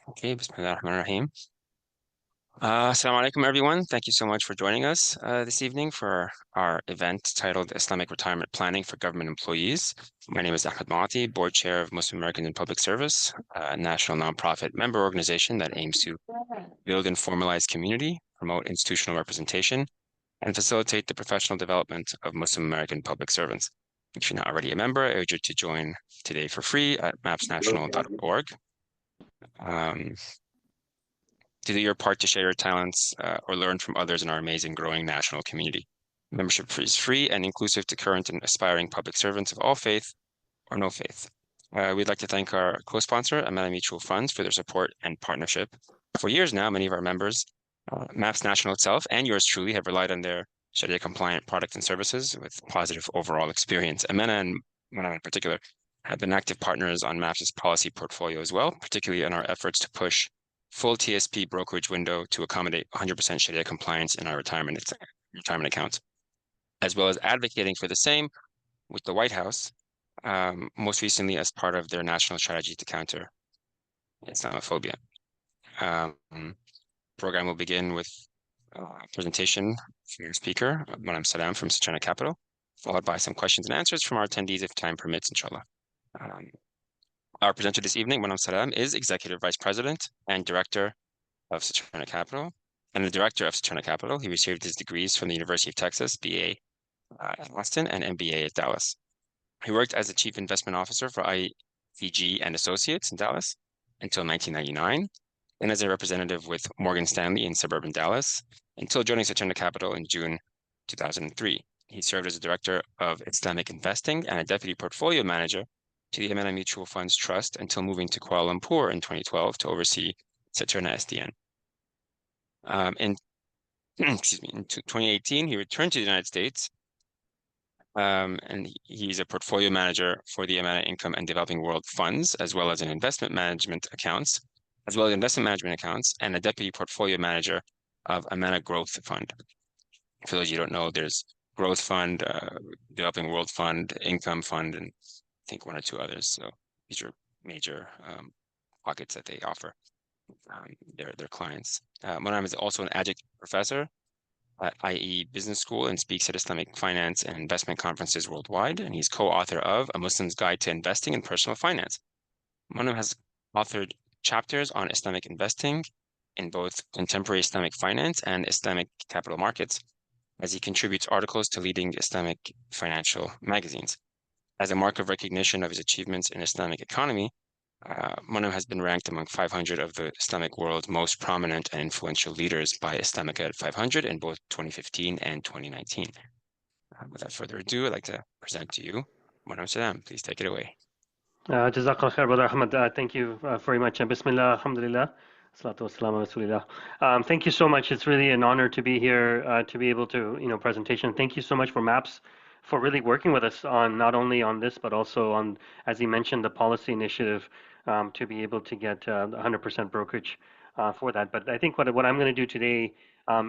Okay, Bismillah ar-Rahman ar-Rahim. Assalamu alaikum, everyone. Thank you so much for joining us this evening for our event titled Islamic Retirement Planning for Government Employees. My name is Ahmed Maati, Board Chair of Muslim Americans in Public Service, a national nonprofit member organization that aims to build and formalize community, promote institutional representation, and facilitate the professional development of Muslim American public servants. If you're not already a member, I urge you to join today for free at mapsnational.org. To do your part to share your talents or learn from others in our amazing growing national community. Membership is free and inclusive to current and aspiring public servants of all faith or no faith. We'd like to thank our co-sponsor, Amana Mutual Funds, for their support and partnership. For years now, many of our members, MAPS National itself, and yours truly, have relied on their Sharia-compliant products and services with positive overall experience. Amana and Monem in particular have been active partners on MAPS's policy portfolio as well, particularly in our efforts to push full TSP brokerage window to accommodate 100% Sharia compliance in our retirement accounts, as well as advocating for the same with the White House, most recently as part of their national strategy to counter Islamophobia. Program will begin with a presentation from your speaker, Monem Salam from Saturna Capital, followed by some questions and answers from our attendees if time permits, inshallah. Our presenter this evening, Monem Salam, is Executive Vice President and Director of Saturna Capital and the Director of Saturna Capital. He received his degrees from the University of Texas, BA at Austin and MBA at Dallas. He worked as the Chief Investment Officer for ICG and Associates in Dallas until 1999, and as a representative with Morgan Stanley in suburban Dallas until joining Saturna Capital in June 2003. He served as a Director of Islamic Investing and a Deputy Portfolio Manager to the Amana Mutual Funds Trust until moving to Kuala Lumpur in 2012 to oversee Saturna SDN. In 2018, he returned to the United States, and he's a portfolio manager for the Amana Income and Developing World Funds, as well as investment management accounts, and a deputy portfolio manager of Amana Growth Fund. For those of you who don't know, there's Growth Fund, Developing World Fund, Income Fund, and I think one or two others. So these are major pockets that they offer their clients. Monem is also an adjunct professor at IE Business School and speaks at Islamic finance and investment conferences worldwide. And he's co-author of A Muslim's Guide to Investing in Personal Finance. Monem has authored chapters on Islamic investing in both contemporary Islamic finance and Islamic capital markets, as he contributes articles to leading Islamic financial magazines. As a mark of recognition of his achievements in Islamic economy, Monem has been ranked among 500 of the Islamic world's most prominent and influential leaders by Islamica 500 in both 2015 and 2019. Without further ado, I'd like to present to you Monem Salam. Please take it away. Jazakallah khair, Brother Ahmed. Thank you very much. Bismillah, alhamdulillah. Salatu wassalamu ala rasulillah. Thank you so much. It's really an honor to be here, to be able to, presentation. Thank you so much for MAPS for really working with us on not only on this, but also on, as he mentioned, the policy initiative to be able to get 100% brokerage for that. But I think what I'm going to do today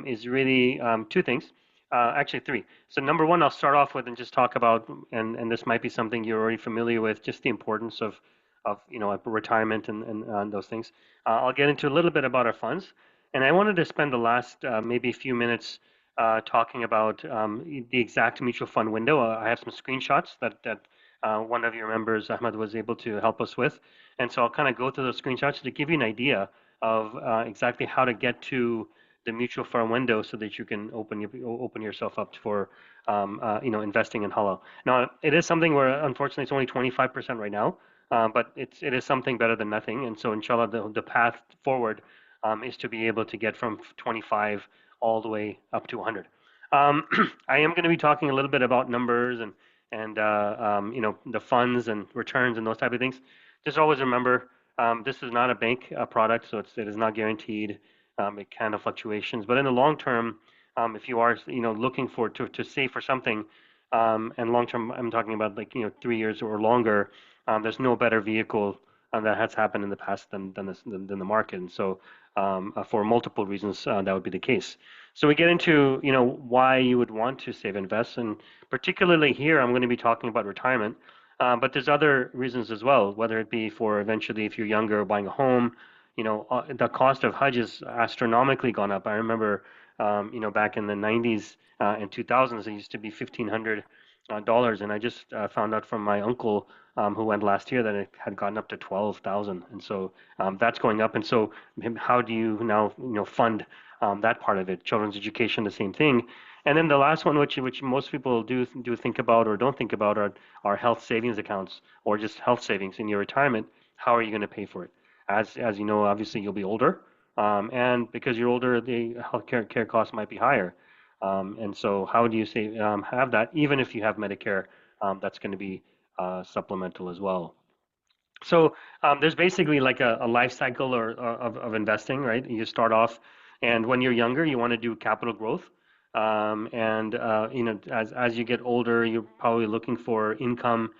is really two things. Actually, three. So number one, I'll start off with and just talk about, and this might be something you're already familiar with, just the importance of retirement and those things. I'll get into a little bit about our funds, and I wanted to spend the last maybe a few minutes talking about the exact mutual fund window. I have some screenshots that one of your members, Ahmed, was able to help us with, and so I'll kind of go through those screenshots to give you an idea of exactly how to get to the mutual fund window so that you can open yourself up for investing in halal. Now it is something where unfortunately it's only 25% right now, but it is something better than nothing. And so inshallah the path forward is to be able to get from 25 all the way up to 100. I am going to be talking a little bit about numbers and the funds and returns and those type of things. Just always remember this is not a bank product, so it is not guaranteed. It can have fluctuations, but in the long term, if you are looking for to save for something, and long term, I'm talking about 3 years or longer. There's no better vehicle that has happened in the past than the market, and so for multiple reasons that would be the case. So we get into why you would want to save invest, and particularly here I'm going to be talking about retirement. But there's other reasons as well, whether it be for eventually if you're younger buying a home, the cost of Hajj has astronomically gone up. I remember, back in the 90s and 2000s, it used to be $1,500, and I just found out from my uncle who went last year that it had gotten up to 12,000, and so that's going up. And so, how do you now, fund that part of it? Children's education, the same thing. And then the last one, which most people do think about or don't think about, are health savings accounts or just health savings in your retirement. How are you going to pay for it? As you know, obviously you'll be older, and because you're older, the healthcare care costs might be higher. And so, how do you say have that? Even if you have Medicare, that's going to be supplemental as well. So there's basically like a life cycle of investing, right? You start off, and when you're younger, you want to do capital growth. And as you get older, you're probably looking for income,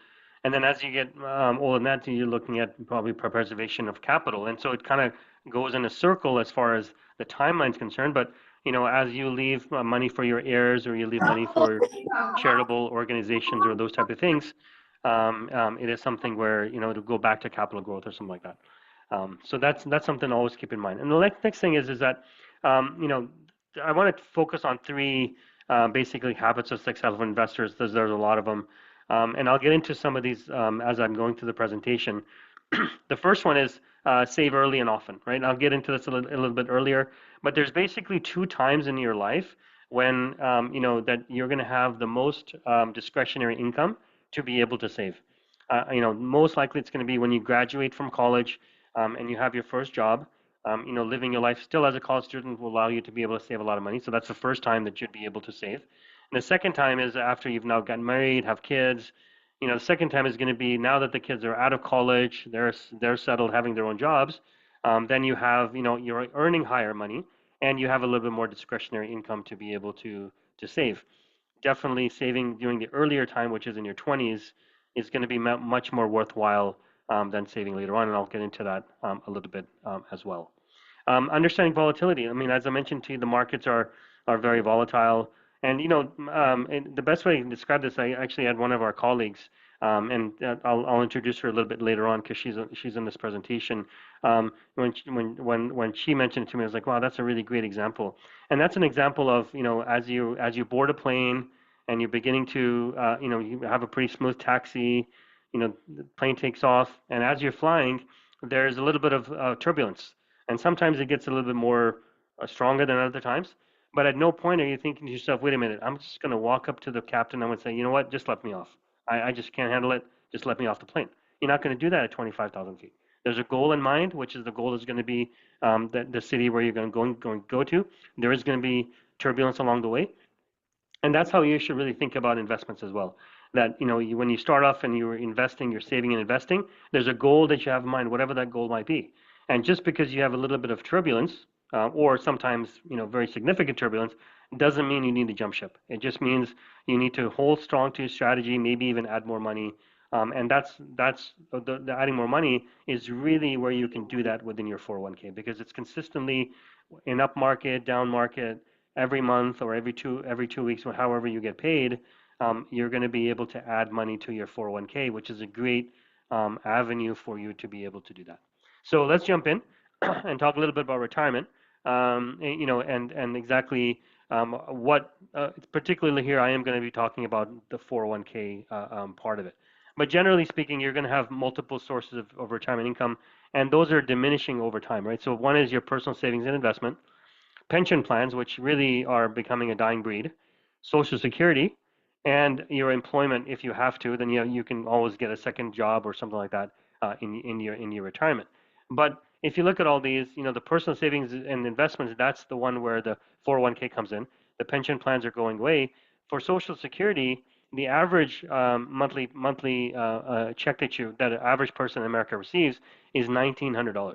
and then as you get older than that, you're looking at probably preservation of capital. And so it kind of goes in a circle as far as the timeline's concerned. But as you leave money for your heirs, or you leave money for charitable organizations or those type of things, it is something where to go back to capital growth or something like that. So that's something to always keep in mind. And the next thing is that I want to focus on three basically habits of successful investors. There's a lot of them, and I'll get into some of these as I'm going through the presentation. The first one is save early and often, right? And I'll get into this a little bit earlier, but there's basically two times in your life when that you're going to have the most discretionary income to be able to save. Most likely it's going to be when you graduate from college and you have your first job. Living your life still as a college student will allow you to be able to save a lot of money. So that's the first time that you'd be able to save. And the second time is after you've now gotten married, have kids. The second time is going to be now that the kids are out of college, they're settled, having their own jobs. Then you have, you're earning higher money, and you have a little bit more discretionary income to be able to save. Definitely saving during the earlier time, which is in your 20s, is going to be much more worthwhile than saving later on, and I'll get into that a little bit as well. Understanding volatility. I mean, as I mentioned to you, the markets are very volatile, and and the best way to describe this, I actually had one of our colleagues, and I'll introduce her a little bit later on because she's in this presentation. When she mentioned it to me, I was like, wow, that's a really great example, and that's an example of as you board a plane and you're beginning to you have a pretty smooth taxi, the plane takes off, and as you're flying, there's a little bit of turbulence, and sometimes it gets a little bit more stronger than other times. But at no point are you thinking to yourself, wait a minute, I'm just going to walk up to the captain and I'm going to say, you know what, just let me off. I just can't handle it. Just let me off the plane. You're not going to do that at 25,000 feet. There's a goal in mind, which is the goal is going to be the city where you're going to go to. There is going to be turbulence along the way. And that's how you should really think about investments as well. That when you start off and you're investing, you're saving and investing, there's a goal that you have in mind, whatever that goal might be. And just because you have a little bit of turbulence, or sometimes very significant turbulence, doesn't mean you need to jump ship. It just means you need to hold strong to your strategy, maybe even add more money. And that's the adding more money is really where you can do that within your 401k, because it's consistently in up market, down market, every month or every two weeks, or however you get paid. You're going to be able to add money to your 401k, which is a great avenue for you to be able to do that. So let's jump in and talk a little bit about retirement. And exactly what, particularly here, I am going to be talking about the 401k part of it. But generally speaking, you're going to have multiple sources of retirement income, and those are diminishing over time, right? So one is your personal savings and investment, pension plans, which really are becoming a dying breed, Social Security, and your employment. If you have to, then you can always get a second job or something like that in your retirement. But if you look at all these, the personal savings and investments, that's the one where the 401k comes in. The pension plans are going away. For Social Security, the average monthly check that an average person in America receives is $1,900,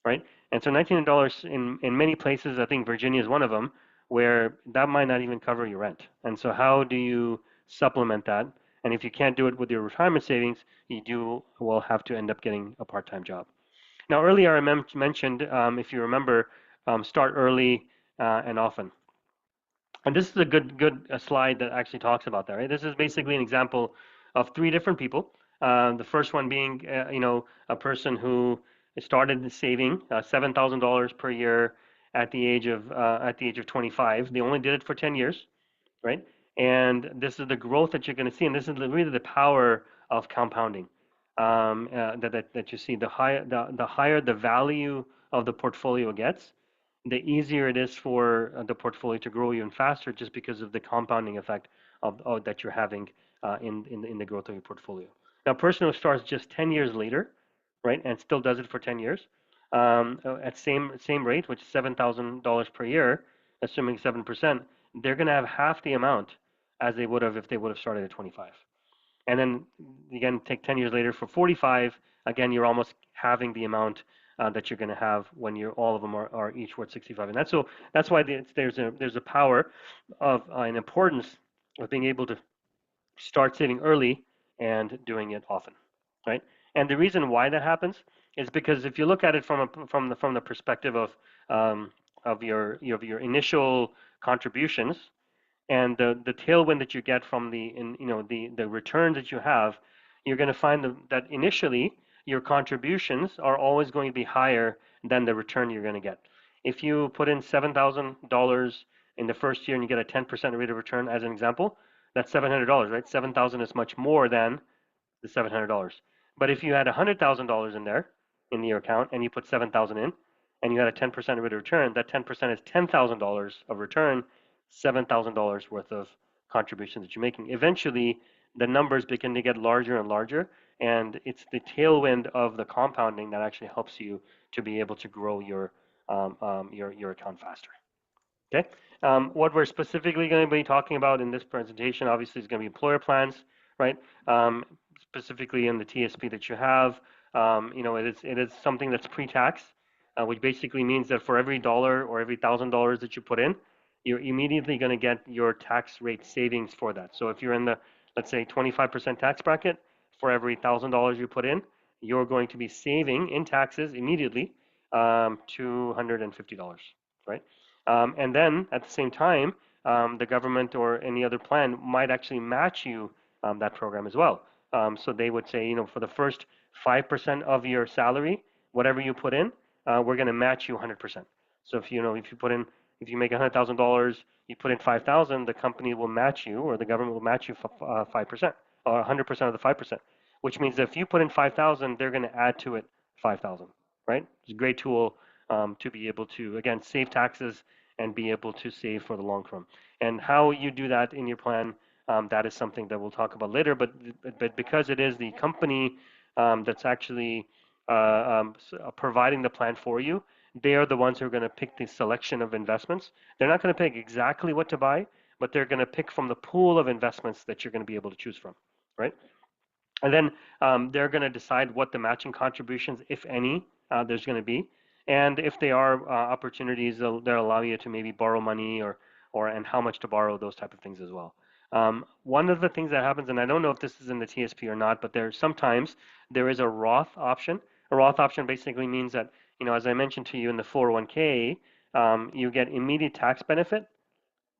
right? And so $1,900 in many places, I think Virginia is one of them, where that might not even cover your rent. And so how do you supplement that? And if you can't do it with your retirement savings, you will have to end up getting a part-time job. Now, earlier I mentioned, if you remember, start early and often. And this is a good slide that actually talks about that, right? This is basically an example of three different people. The first one being, a person who started saving $7,000 per year at the age of 25. They only did it for 10 years, right? And this is the growth that you're going to see, and this is really the power of compounding that you see. The higher the value of the portfolio gets, the easier it is for the portfolio to grow even faster, just because of the compounding effect of that you're having in the growth of your portfolio. Now, person who starts just 10 years later, right, and still does it for 10 years at same rate, which is $7,000 per year, assuming 7%, they're going to have half the amount as they would have if they would have started at 25. And then again, take 10 years later for 45, again, you're almost having the amount that you're going to have when you're all of them are each worth 65. And that's why there's a power of an importance of being able to start saving early and doing it often, right? And the reason why that happens is because if you look at it from the perspective of your initial contributions, and the tailwind that you get from the return that you have, you're going to find that initially your contributions are always going to be higher than the return you're going to get. If you put in $7,000 in the first year and you get a 10% rate of return, as an example, that's $700, right? 7,000 is much more than the $700. But if you had $100,000 in there in your account and you put 7,000 in and you had a 10% rate of return, that 10% is $10,000 of return, $7,000 worth of contribution that you're making. Eventually, the numbers begin to get larger and larger, and it's the tailwind of the compounding that actually helps you to be able to grow your account faster. Okay. What we're specifically going to be talking about in this presentation, obviously, is going to be employer plans, right? Specifically in the TSP that you have, it is something that's pre-tax, which basically means that for every dollar or every $1,000 that you put in, you're immediately going to get your tax rate savings for that. So if you're in the, let's say, 25% tax bracket, for every $1,000 you put in, you're going to be saving in taxes immediately $250, right? And then at the same time, the government or any other plan might actually match you that program as well. So they would say, for the first 5% of your salary, whatever you put in, we're going to match you 100%. So if if you make $100,000, you put in 5,000, the company will match you, or the government will match you 5%, or 100% of the 5%. Which means that if you put in 5,000, they're going to add to it 5,000. Right? It's a great tool to be able to, again, save taxes and be able to save for the long term. And how you do that in your plan, that is something that we'll talk about later. But because it is the company that's actually providing the plan for you, they are the ones who are going to pick the selection of investments. They're not going to pick exactly what to buy, but they're going to pick from the pool of investments that you're going to be able to choose from, right? And then they're going to decide what the matching contributions, if any, there's going to be. And if they are opportunities, they'll allow you to maybe borrow money or and how much to borrow, those type of things as well. One of the things that happens, and I don't know if this is in the TSP or not, but sometimes there is a Roth option. A Roth option basically means that, as I mentioned to you in the 401k, you get immediate tax benefit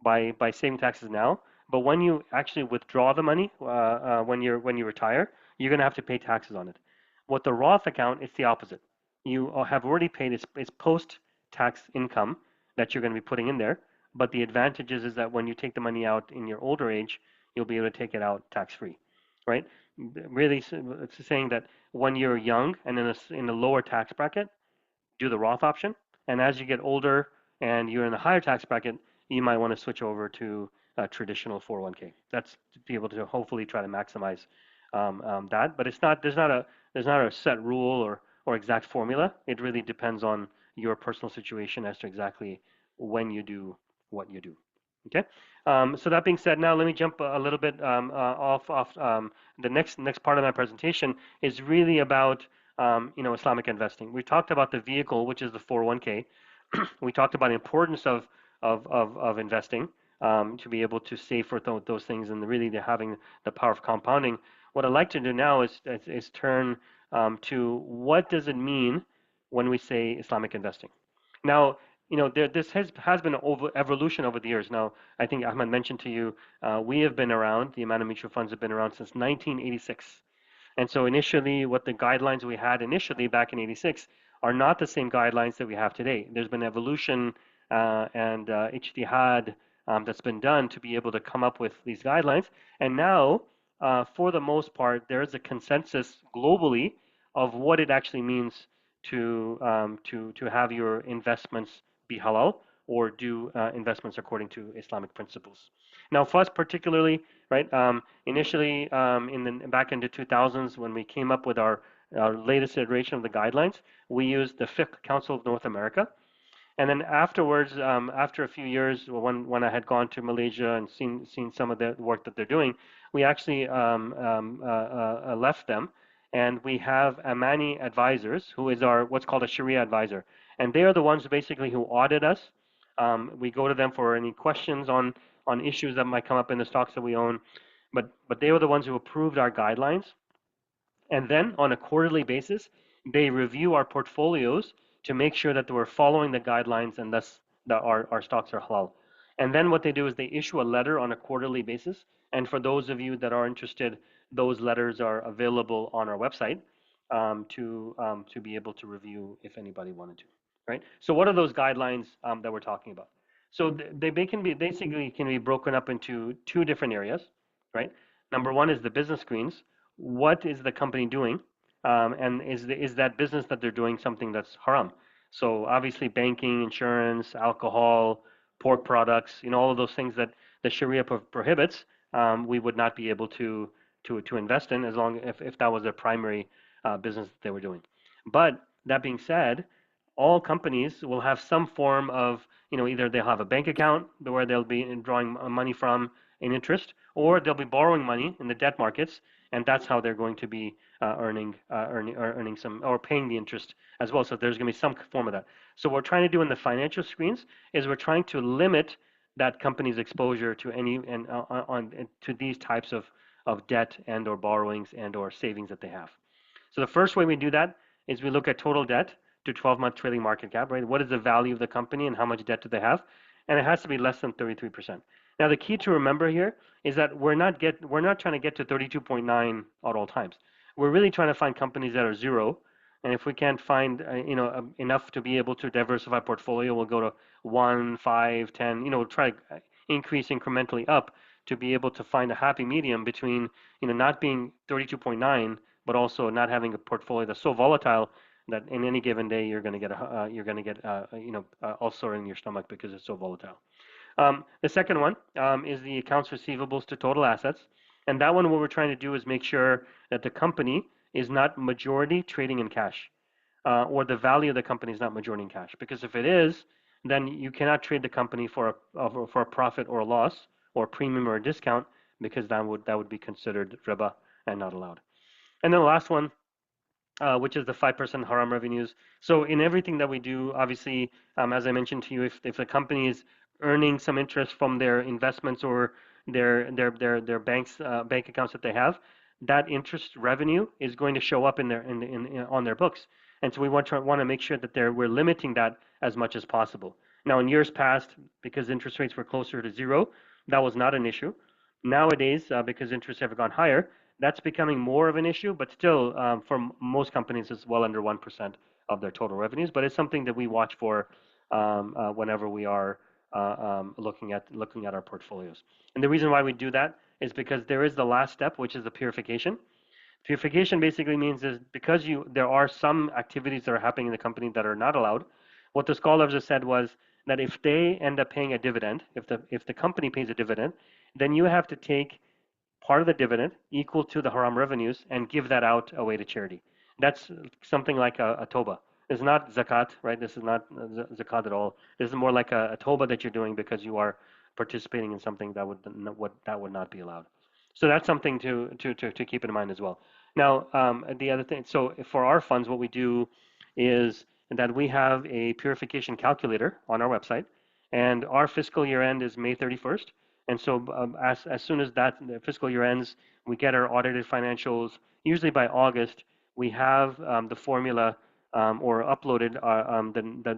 by saving taxes now. But when you actually withdraw the money when you retire, you're going to have to pay taxes on it. What the Roth account, it's the opposite. You have already paid its post-tax income that you're going to be putting in there. But the advantage is that when you take the money out in your older age, you'll be able to take it out tax-free, right? Really, it's saying that when you're young and in a lower tax bracket, do the Roth option. And as you get older and you're in a higher tax bracket, you might want to switch over to a traditional 401k. That's to be able to hopefully try to maximize that. But there's not a set rule or exact formula. It really depends on your personal situation as to exactly when you do what you do. Okay. So that being said, now let me jump a little bit off the next part of my presentation is really about Islamic investing. We talked about the vehicle, which is the 401k. We talked about the importance of investing to be able to save for those things, and really having the power of compounding. What I'd like to do now is turn to what does it mean when we say Islamic investing. Now, this has been an evolution over the years. Now, I think Ahmed mentioned to you, we have been around, the amount of mutual funds have been around since 1986. And so initially, what the guidelines we had initially back in 86 are not the same guidelines that we have today. There's been evolution and ijtihad that's been done to be able to come up with these guidelines. And now, for the most part, there is a consensus globally of what it actually means to have your investments be halal or do investments according to Islamic principles. Now, for us particularly, right? Initially, in the back into 2000s, when we came up with our latest iteration of the guidelines, we used the Fiqh Council of North America. And then afterwards, after a few years, when I had gone to Malaysia and seen some of the work that they're doing, we actually left them, and we have Amani Advisors, who is our what's called a Sharia advisor, and they are the ones basically who audit us. We go to them for any questions on issues that might come up in the stocks that we own, but they were the ones who approved our guidelines, and then on a quarterly basis, they review our portfolios to make sure that we're following the guidelines and thus that our stocks are halal. And then what they do is they issue a letter on a quarterly basis. And for those of you that are interested, those letters are available on our website to be able to review if anybody wanted to. Right. So what are those guidelines that we're talking about? So they can be basically can be broken up into two different areas. Right. Number one is the business screens. What is the company doing, and is that business that they're doing something that's haram? So obviously, banking, insurance, alcohol, pork products, all of those things that the Sharia prohibits, we would not be able to invest in as long if that was their primary business that they were doing. But that being said, all companies will have some form of, either they'll have a bank account where they'll be drawing money from in interest, or they'll be borrowing money in the debt markets, and that's how they're going to be earning some or paying the interest as well. So there's going to be some form of that. So what we're trying to do in the financial screens is we're trying to limit that company's exposure to any and to these types of debt and or borrowings and or savings that they have. So the first way we do that is we look at total debt to 12-month trailing market cap, right? What is the value of the company and how much debt do they have? And it has to be less than 33%. Now the key to remember here is that we're not trying to get to 32.9 at all times. We're really trying to find companies that are zero, and if we can't find enough to be able to diversify portfolio, we'll go to 1, 5, 10. We'll try to increase incrementally up to be able to find a happy medium between not being 32.9, but also not having a portfolio that's so volatile that in any given day you're going to get ulcer in your stomach because it's so volatile. The second one is the accounts receivables to total assets. And that one, what we're trying to do is make sure that the company is not majority trading in cash, or the value of the company is not majority in cash. Because if it is, then you cannot trade the company for a profit or a loss or a premium or a discount, because that would be considered riba and not allowed. And then the last one, which is the 5% haram revenues. So in everything that we do, obviously, as I mentioned to you, if the company is earning some interest from their investments or their bank accounts that they have, that interest revenue is going to show up on their books. And so we want to make sure that we're limiting that as much as possible. Now, in years past, because interest rates were closer to zero, that was not an issue. Nowadays, because interests have gone higher, that's becoming more of an issue, but still, for most companies, it's well under 1% of their total revenues. But it's something that we watch for whenever we are looking at our portfolios. And the reason why we do that is because there is the last step, which is the purification. Purification basically means is because there are some activities that are happening in the company that are not allowed. What the scholars have said was that if they end up paying a dividend, if the company pays a dividend, then you have to take part of the dividend equal to the haram revenues and give that out away to charity. That's something like a toba. It's not zakat, right? This is not zakat at all. This is more like a toba that you're doing because you are participating in something that would not be allowed. So that's something to keep in mind as well. Now, the other thing, so for our funds, what we do is that we have a purification calculator on our website, and our fiscal year end is May 31st. And so as soon as the fiscal year ends, we get our audited financials. Usually by August, we have the formula or uploaded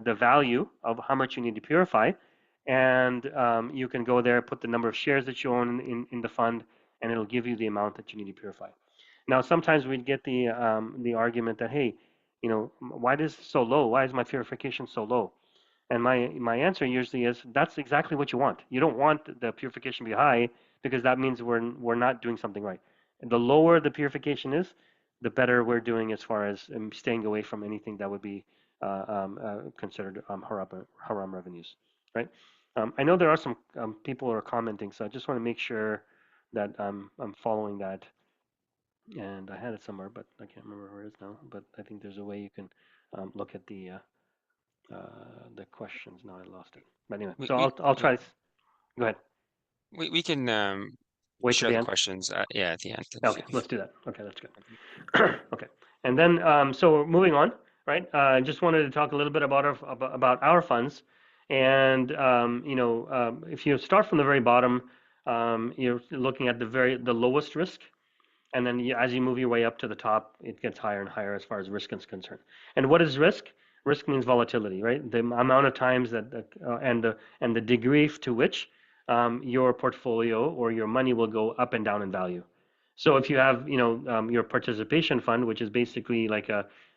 the value of how much you need to purify. And you can go there, put the number of shares that you own in the fund, and it'll give you the amount that you need to purify. Now, sometimes we get the argument that, hey, why is it so low? Why is my purification so low? And my answer usually is that's exactly what you want. You don't want the purification to be high because that means we're not doing something right. And the lower the purification is, the better we're doing as far as staying away from anything that would be considered haram revenues, right? I know there are some people who are commenting, so I just want to make sure that I'm following that. And I had it somewhere, but I can't remember where it is now. But I think there's a way you can look at the questions. Now I lost it. But anyway, We so we I'll yeah try this. Go ahead. we can Wait till share the the end. questions yeah at the end Okay, let's do that. Okay, that's good. Okay, and then so moving on, right? I just wanted to talk a little bit about our funds, and if you start from the very bottom, you're looking at the lowest risk, and then as you move your way up to the top, it gets higher and higher as far as risk is concerned. And what is risk? Risk means volatility, right? The amount of times and the degree to which your portfolio or your money will go up and down in value. So if you have, your participation fund, which is basically like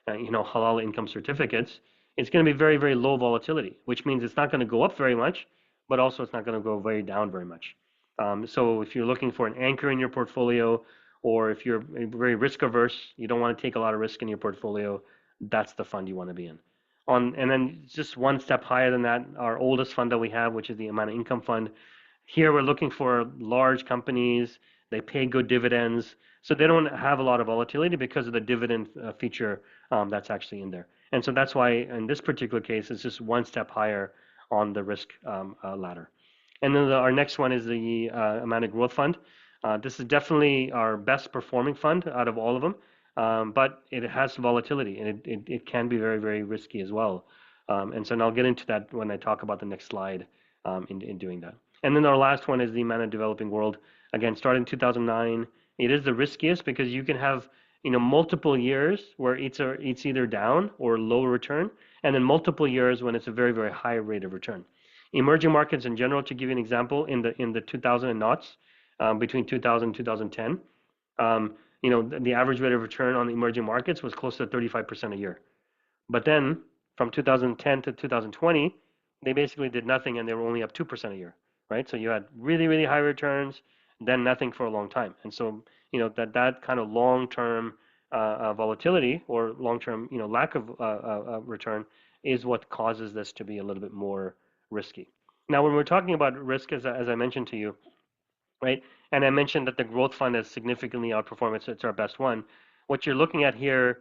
halal income certificates, it's going to be very, very low volatility, which means it's not going to go up very much, but also it's not going to go very down very much. So if you're looking for an anchor in your portfolio, or if you're very risk averse, you don't want to take a lot of risk in your portfolio, that's the fund you want to be in. And then just one step higher than that, our oldest fund that we have, which is the amount of income fund. Here we're looking for large companies. They pay good dividends, so they don't have a lot of volatility because of the dividend feature that's actually in there. And so that's why in this particular case, it's just one step higher on the risk ladder. And then our next one is the amount of growth fund. This is definitely our best performing fund out of all of them, but it has volatility and it can be very, very risky as well. And so I'll get into that when I talk about the next slide in doing that. And then our last one is the amount of developing world. Again, starting 2009, it is the riskiest because you can have multiple years where it's either down or low return, and then multiple years when it's a very, very high rate of return. Emerging markets in general, to give you an example, in the 2000 and knots, between 2000 and 2010, the average rate of return on the emerging markets was close to 35% a year. But then from 2010 to 2020, they basically did nothing and they were only up 2% a year, right? So you had really, really high returns, then nothing for a long time. And so, that kind of long-term volatility or long-term, lack of return is what causes this to be a little bit more risky. Now, when we're talking about risk, as I mentioned to you, right? And I mentioned that the growth fund has significantly outperformed. It's our best one. What you're looking at here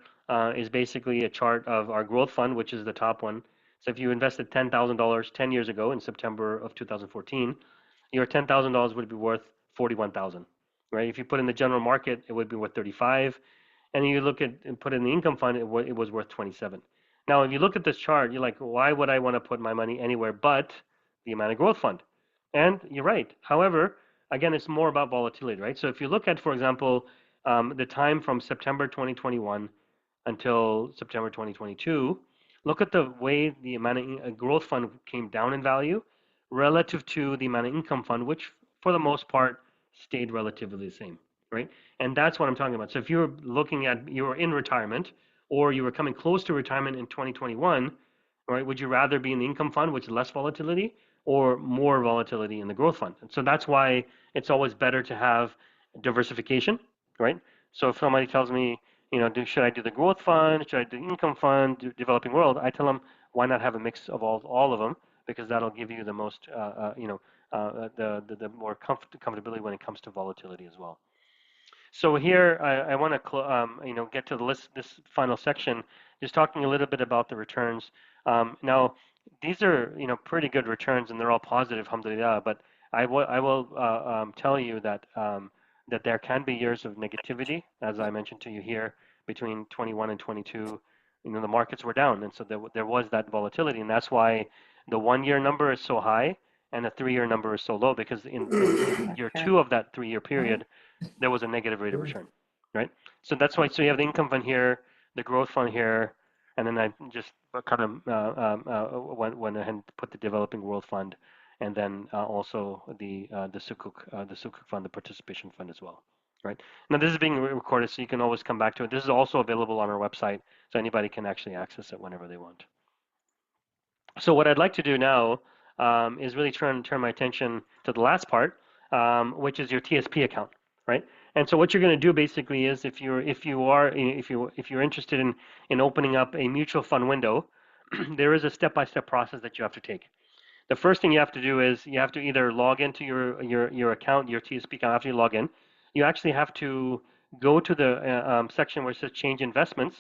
is basically a chart of our growth fund, which is the top one. So if you invested $10,000 10 years ago in September of 2014, your $10,000 would be worth 41,000, right? If you put in the general market, it would be worth 35. And you look at and put in the income fund, it was worth 27. Now, if you look at this chart, you're like, why would I want to put my money anywhere but the amount of growth fund? And you're right. However, again, it's more about volatility, right? So if you look at, for example, the time from September 2021 until September 2022, look at the way the amount of growth fund came down in value relative to the amount of income fund, which for the most part stayed relatively the same, right? And that's what I'm talking about. So if you're looking at you were in retirement or you were coming close to retirement in 2021, right? Would you rather be in the income fund, which is less volatility, or more volatility in the growth fund? And so that's why it's always better to have diversification, right? So if somebody tells me, should I do the growth fund? Should I do the income fund? Do developing world? I tell them, why not have a mix of all of them? Because that'll give you the most, the more comfortability when it comes to volatility as well. So here I want to get to the list, this final section, just talking a little bit about the returns. Now, these are pretty good returns and they're all positive, alhamdulillah. But I will tell you that that there can be years of negativity, as I mentioned to you here, between 21 and 22. The markets were down, and so there was that volatility, and that's why the 1 year number is so high and the 3 year number is so low because in year two of that 3 year period there was a negative rate of return, right? So that's why. So you have the income fund here, the growth fund here, and then I just kind of went ahead and put the developing world fund, and then also the sukuk fund, the participation fund as well. right? Now this is being recorded, so you can always come back to it. This is also available on our website, so anybody can actually access it whenever they want. So what I'd like to do now is really turn my attention to the last part, which is your TSP account, right? And so what you're going to do basically is if you're interested in opening up a mutual fund window, there is a step-by-step process that you have to take. The first thing you have to do is you have to either log into your account, your TSP account. After you log in, you actually have to go to the section where it says change investments,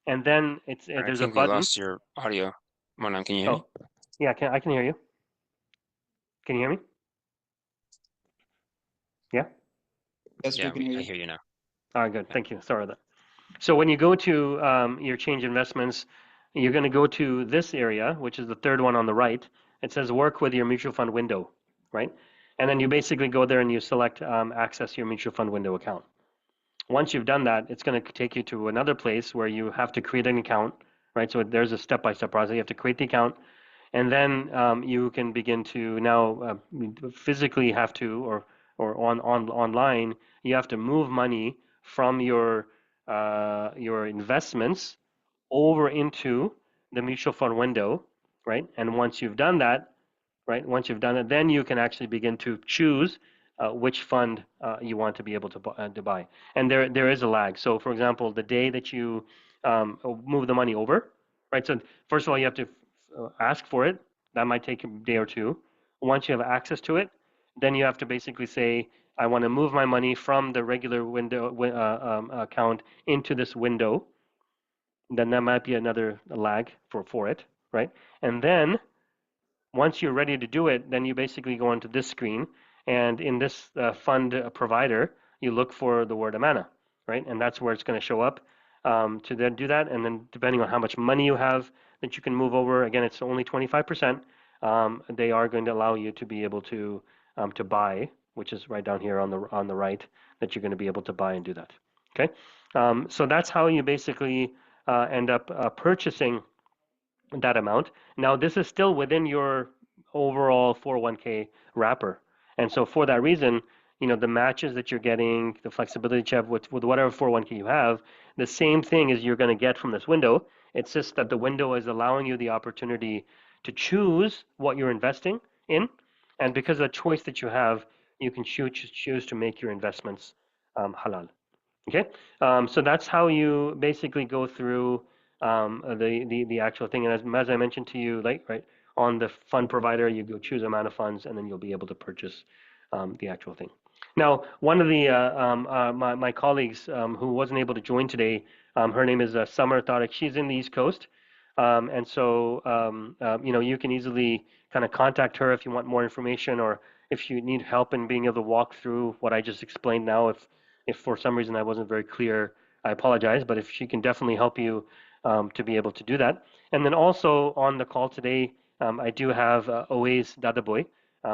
and then I there's a think we button. lost your audio. Monem, can you hear me? Oh, yeah, I can hear you. Can you hear me? Yeah. Yes, we Yeah, can hear I you. hear you now. All right, good. Yeah. Thank you. Sorry about that. So when you go to your change investments, you're going to go to this area, which is the third one on the right. It says work with your mutual fund window, right? And then you basically go there and you select access your mutual fund window account. Once you've done that, it's going to take you to another place where you have to create an account, right? So there's a step-by-step process. You have to create the account, and then you can begin to now physically have to, or online, you have to move money from your investments over into the mutual fund window, right? And once you've done that, right? Once you've done it, then you can actually begin to choose which fund you want to be able to buy. And there is a lag. So, for example, the day that you move the money over, right? So first of all, you have to ask for it. That might take a day or two. Once you have access to it, then you have to basically say, I want to move my money from the regular window account into this window. Then that might be another lag for it, right? And then once you're ready to do it, then you basically go onto this screen, and in this fund provider, you look for the word Amana, right? And that's where it's going to show up to then do that. And then depending on how much money you have that you can move over, again, it's only 25%. They are going to allow you to be able to buy, which is right down here on the right, that you're going to be able to buy and do that. Okay, so that's how you basically end up purchasing that amount. Now, this is still within your overall 401k wrapper. And so for that reason, the matches that you're getting, the flexibility that you have with whatever 401k you have, the same thing as you're going to get from this window. It's just that the window is allowing you the opportunity to choose what you're investing in. And because of the choice that you have, you can choose to make your investments halal. Okay, so that's how you basically go through the actual thing. And as I mentioned to you, like right on the fund provider, you go choose amount of funds, and then you'll be able to purchase the actual thing. Now, one of the my colleagues who wasn't able to join today, her name is Summer Tariq. She's in the East Coast, and so you can easily kind of contact her if you want more information, or if you need help in being able to walk through what I just explained now. If for some reason I wasn't very clear, I apologize, but if she can definitely help you to be able to do that. And then also on the call today, I do have Oways Dadaboy,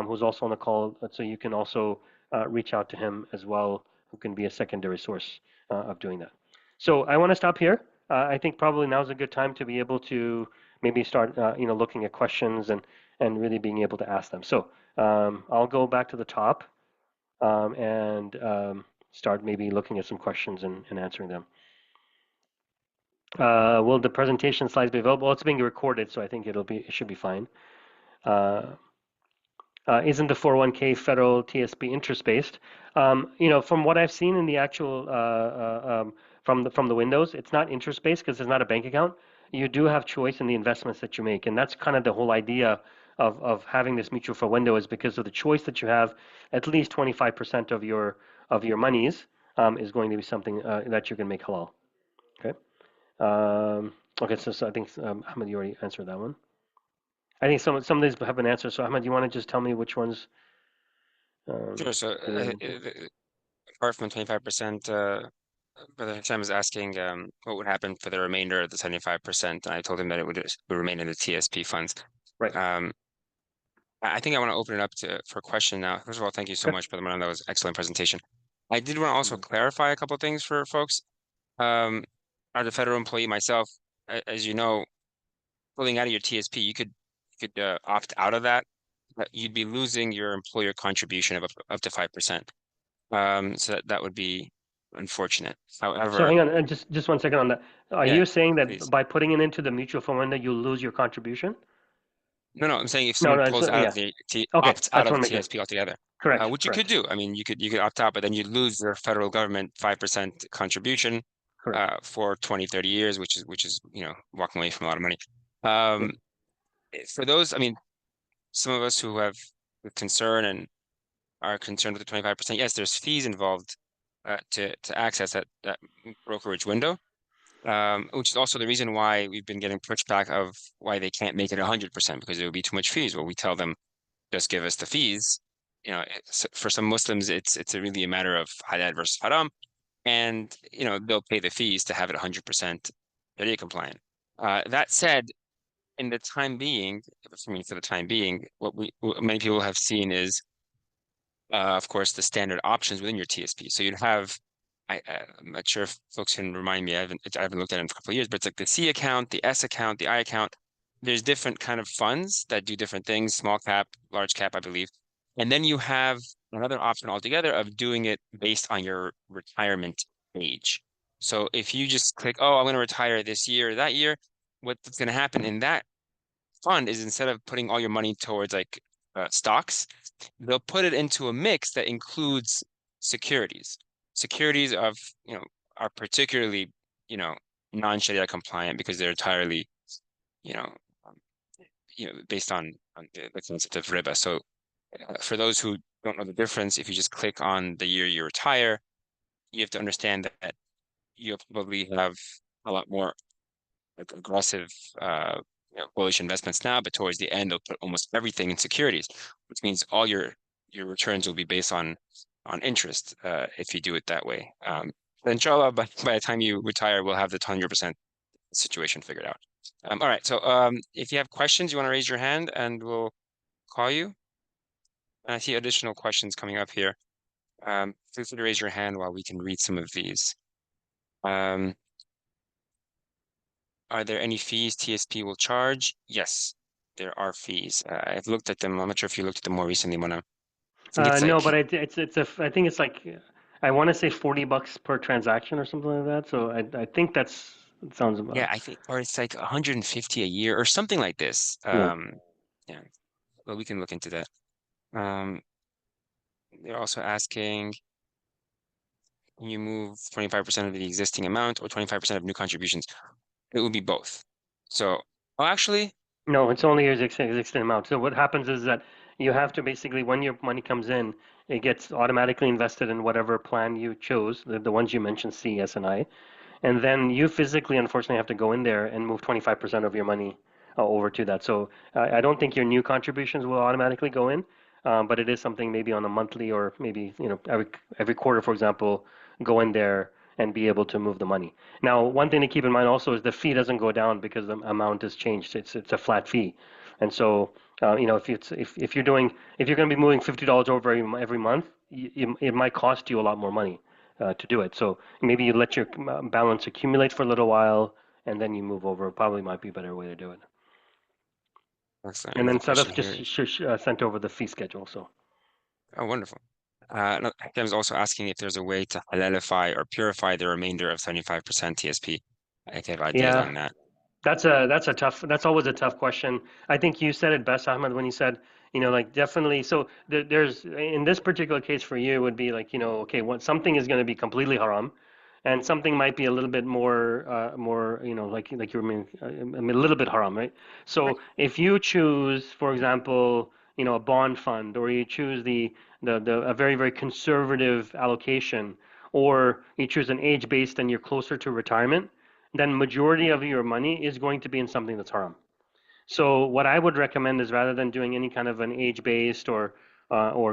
who's also on the call, so you can also reach out to him as well, who can be a secondary source of doing that. So I want to stop here. I think probably now's a good time to be able to maybe start, looking at questions and really being able to ask them. So I'll go back to the top and start maybe looking at some questions and answering them. Will the presentation slides be available? Well, it's being recorded, so I think it should be fine. Isn't the 401k federal TSP interest-based? From what I've seen in the actual from the windows, it's not interest-based because it's not a bank account. You do have choice in the investments that you make, and that's kind of the whole idea of having this mutual fund window is because of the choice that you have. At least 25% of your monies is going to be something that you can make halal. Okay. Okay. So I think Ahmed, you already answered that one. I think some of these have been answered. So Ahmed, you want to just tell me which ones? Sure. So apart from 25%, Brother Hashem is asking what would happen for the remainder of the 75%. And I told him that it would remain in the TSP funds. Right. I think I want to open it up for a question now. First of all, thank you so Okay. much, Brother Manan. That was an excellent presentation. I did want to also Mhm. clarify a couple of things for folks. As a federal employee myself, as you know, pulling out of your TSP, you could opt out of that, but you'd be losing your employer contribution of up to 5%. So that would be unfortunate. So However, hang on, just 1 second on that. Are yeah, you saying that please. by putting it into the mutual fund window, you'll lose your contribution? No, I'm saying if No, someone no, pulls out of yeah. the T Okay, opts I out just of want the to make sure. TSP altogether, Correct, which you could correct, do. I mean, you could opt out, but then you lose your federal government 5% contribution correct. for 20, 30 years, which is walking away from a lot of money. Yeah. Um, for those, I mean, some of us who have the concern and are concerned with the 25%, yes, there's fees involved to access that brokerage window. Which is also the reason why we've been getting pushback of why they can't make it 100% because it would be too much fees. Well, we tell them just give us the fees. For some Muslims, it's really a matter of halal versus haram, and they'll pay the fees to have it 100% Sharia compliant. That said, in the time being, I mean, for the time being, what many people have seen is, of course, the standard options within your TSP. So you'd have, I'm not sure if folks can remind me. I haven't looked at it in a couple of years, but it's like the C account, the S account, the I account. There's different kind of funds that do different things, small cap, large cap, I believe. And then you have another option altogether of doing it based on your retirement age. So if you just click, oh, I'm going to retire this year or that year, what's going to happen in that fund is instead of putting all your money towards like stocks, they'll put it into a mix that includes securities. Securities of, are particularly, you know, non-Sharia compliant because they're entirely, you know, um, based on the concept of riba. So for those who don't know the difference, if you just click on the year you retire, you have to understand that you probably have a lot more like aggressive uh bullish investments now, but towards the end they'll put almost everything in securities, which means all your returns will be based on interest if you do it that way. But inshallah, by the time you retire, we'll have the 100% situation figured out. All right, so if you have questions, you want to raise your hand and we'll call you. And I see additional questions coming up here. Feel free to raise your hand while we can read some of these. Um, Are there any fees TSP will charge? Yes, there are fees. I've looked at them. I'm not sure if you looked at them more recently, Mona. I think it's No, but like, I think it's like I want to say $40 per transaction or something like that. So I think it sounds yeah, about I think, or it's like 150 a year or something like this. yeah. Yeah, well, we can look into that. Um, they're also asking, can you move 25% of the existing amount or 25% of new contributions? It would be both. So, oh, actually, No, it's only your existing amount. So what happens is that you have to basically, when your money comes in, it gets automatically invested in whatever plan you chose, the ones you mentioned, C, S, and I. And then you physically, unfortunately, have to go in there and move 25% of your money over to that. So I don't think your new contributions will automatically go in, but it is something maybe on a monthly or maybe every quarter, for example, go in there and be able to move the money. Now, one thing to keep in mind also is the fee doesn't go down because the amount is changed. It's a flat fee, and so if you're doing if you're going to be moving $50 over every month, it might cost you a lot more money to do it. So maybe you let your balance accumulate for a little while and then you move over. Probably might be a better way to do it. excellent. And Another then question Sadaf here. just sent over the fee schedule. So Oh, wonderful. No, I was also asking if there's a way to halalify or purify the remainder of 75% TSP. If you have ideas yeah, on that. that's always a tough question. I think you said it best, Ahmed, when you said, like definitely. So there's in this particular case for you it would be like, okay, what something is going to be completely haram, and something might be a little bit more, like you were mean, a little bit haram, right? Right. So if you choose, for example, a bond fund, or you choose the a very very conservative allocation, or you choose an age based and you're closer to retirement, then majority of your money is going to be in something that's haram. So what I would recommend is rather than doing any kind of an age-based or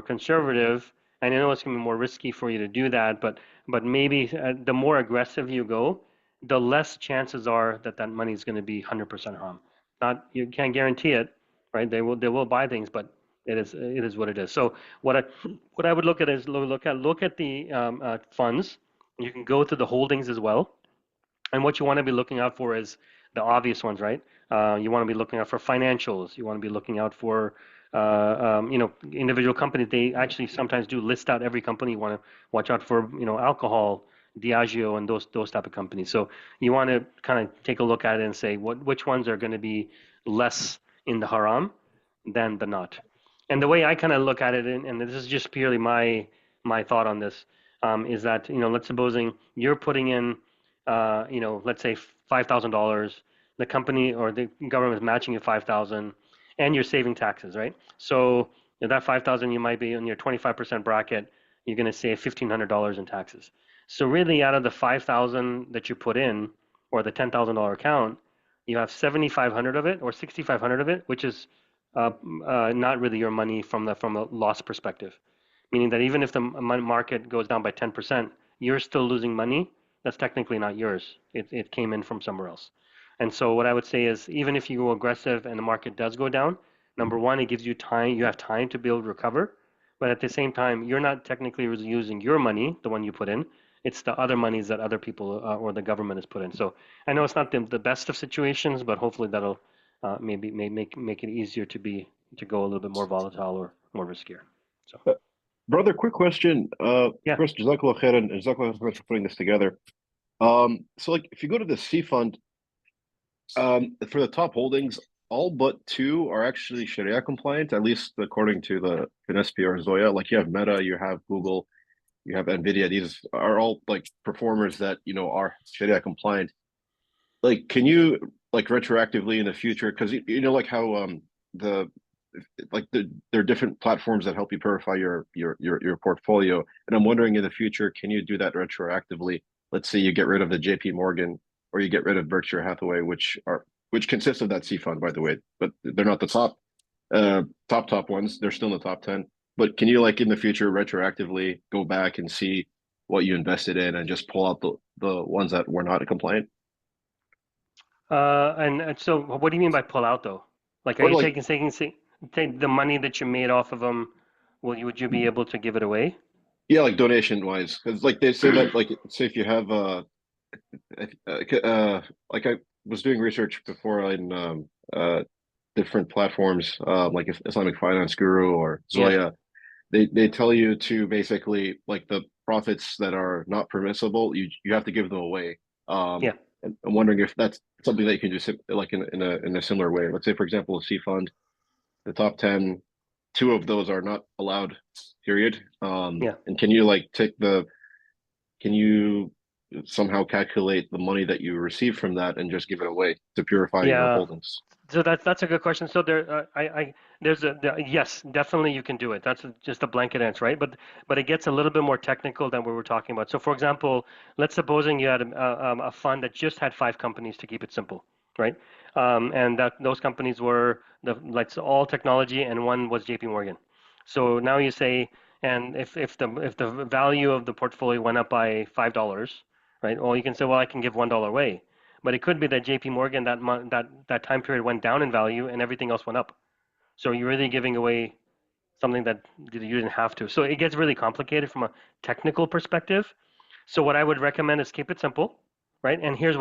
conservative, and I know it's going to be more risky for you to do that, but maybe the more aggressive you go, the less chances are that that money is going to be 100% haram. Not you can't guarantee it, right? They will buy things, but it is what it is. So what I would look at is look at the funds. You can go to the holdings as well, and what you want to be looking out for is the obvious ones, right? You want to be looking out for financials. You want to be looking out for individual companies, they actually sometimes do list out every company. You want to watch out for, alcohol, Diageo, and those type of companies. So you want to kind of take a look at it and say which ones are going to be less in the haram than the not. And the way I kind of look at it, and this is just purely my thought on this, is that let's supposing you're putting in, let's say $5,000, the company or the government is matching you 5,000, and you're saving taxes, right? So that 5,000, you might be in your 25% bracket. You're going to save $1,500 in taxes. So really, out of the 5,000 that you put in, or the $10,000 account, you have 7,500 of it or 6,500 of it, which is not really your money from a loss perspective. Meaning that even if the market goes down by 10%, you're still losing money. That's technically not yours. It came in from somewhere else. And so what I would say is, even if you go aggressive and the market does go down, number one, it gives you time. You have time to be able to recover. But at the same time, you're not technically using your money, the one you put in. It's the other monies that other people or the government has put in. So I know it's not the best of situations, but hopefully that'll maybe make it easier to go a little bit more volatile or more riskier. So Uh, Brother, quick question. yeah, First, Jazakallah khair and Jazakallah khair for putting this together. So like if you go to the C fund, for the top holdings, all but two are actually Sharia compliant, at least according to the Finespi or Zoya. Like you have Meta, you have Google, you have Nvidia. These are all like performers that are Sharia compliant. Like, can you like retroactively in the future? Because like how the there are different platforms that help you purify your portfolio, and I'm wondering in the future, can you do that retroactively? Let's say you get rid of the JP Morgan or you get rid of Berkshire Hathaway, which consists of that C fund, by the way, but they're not the top ones. They're still in the top 10. But can you like in the future retroactively go back and see what you invested in and just pull out the ones that were not compliant? and so what do you mean by pull out though? Like, are Or you like, take the money that you made off of them? Would you be able to give it away? yeah, like donation wise, because like they say that like say if you have like I was doing research before on different platforms, like Islamic Finance Guru or Yeah, Zoya. They tell you to basically like the profits that are not permissible, you have to give them away. yeah. And I'm wondering if that's something that you can do like in a similar way. Let's say, for example, a C fund, the top 10, two of those are not allowed, period. Yeah. And can you like can you somehow calculate the money that you receive from that and just give it away to purify your Yeah. holdings? So that's a good question. So there's yes, definitely you can do it. That's just a blanket answer, right? But it gets a little bit more technical than we were talking about. So for example, let's supposing you had a fund that just had five companies to keep it simple, right? And that those companies were like all technology, and one was JP Morgan. So now you say, and if the value of the portfolio went up by $5, right? Well, you can say, well, I can give $1 away. But it could be that JP Morgan that time period went down in value and everything else went up. So you're really giving away something that you didn't have to. So it gets really complicated from a technical perspective. So what I would recommend is keep it simple, right? And here's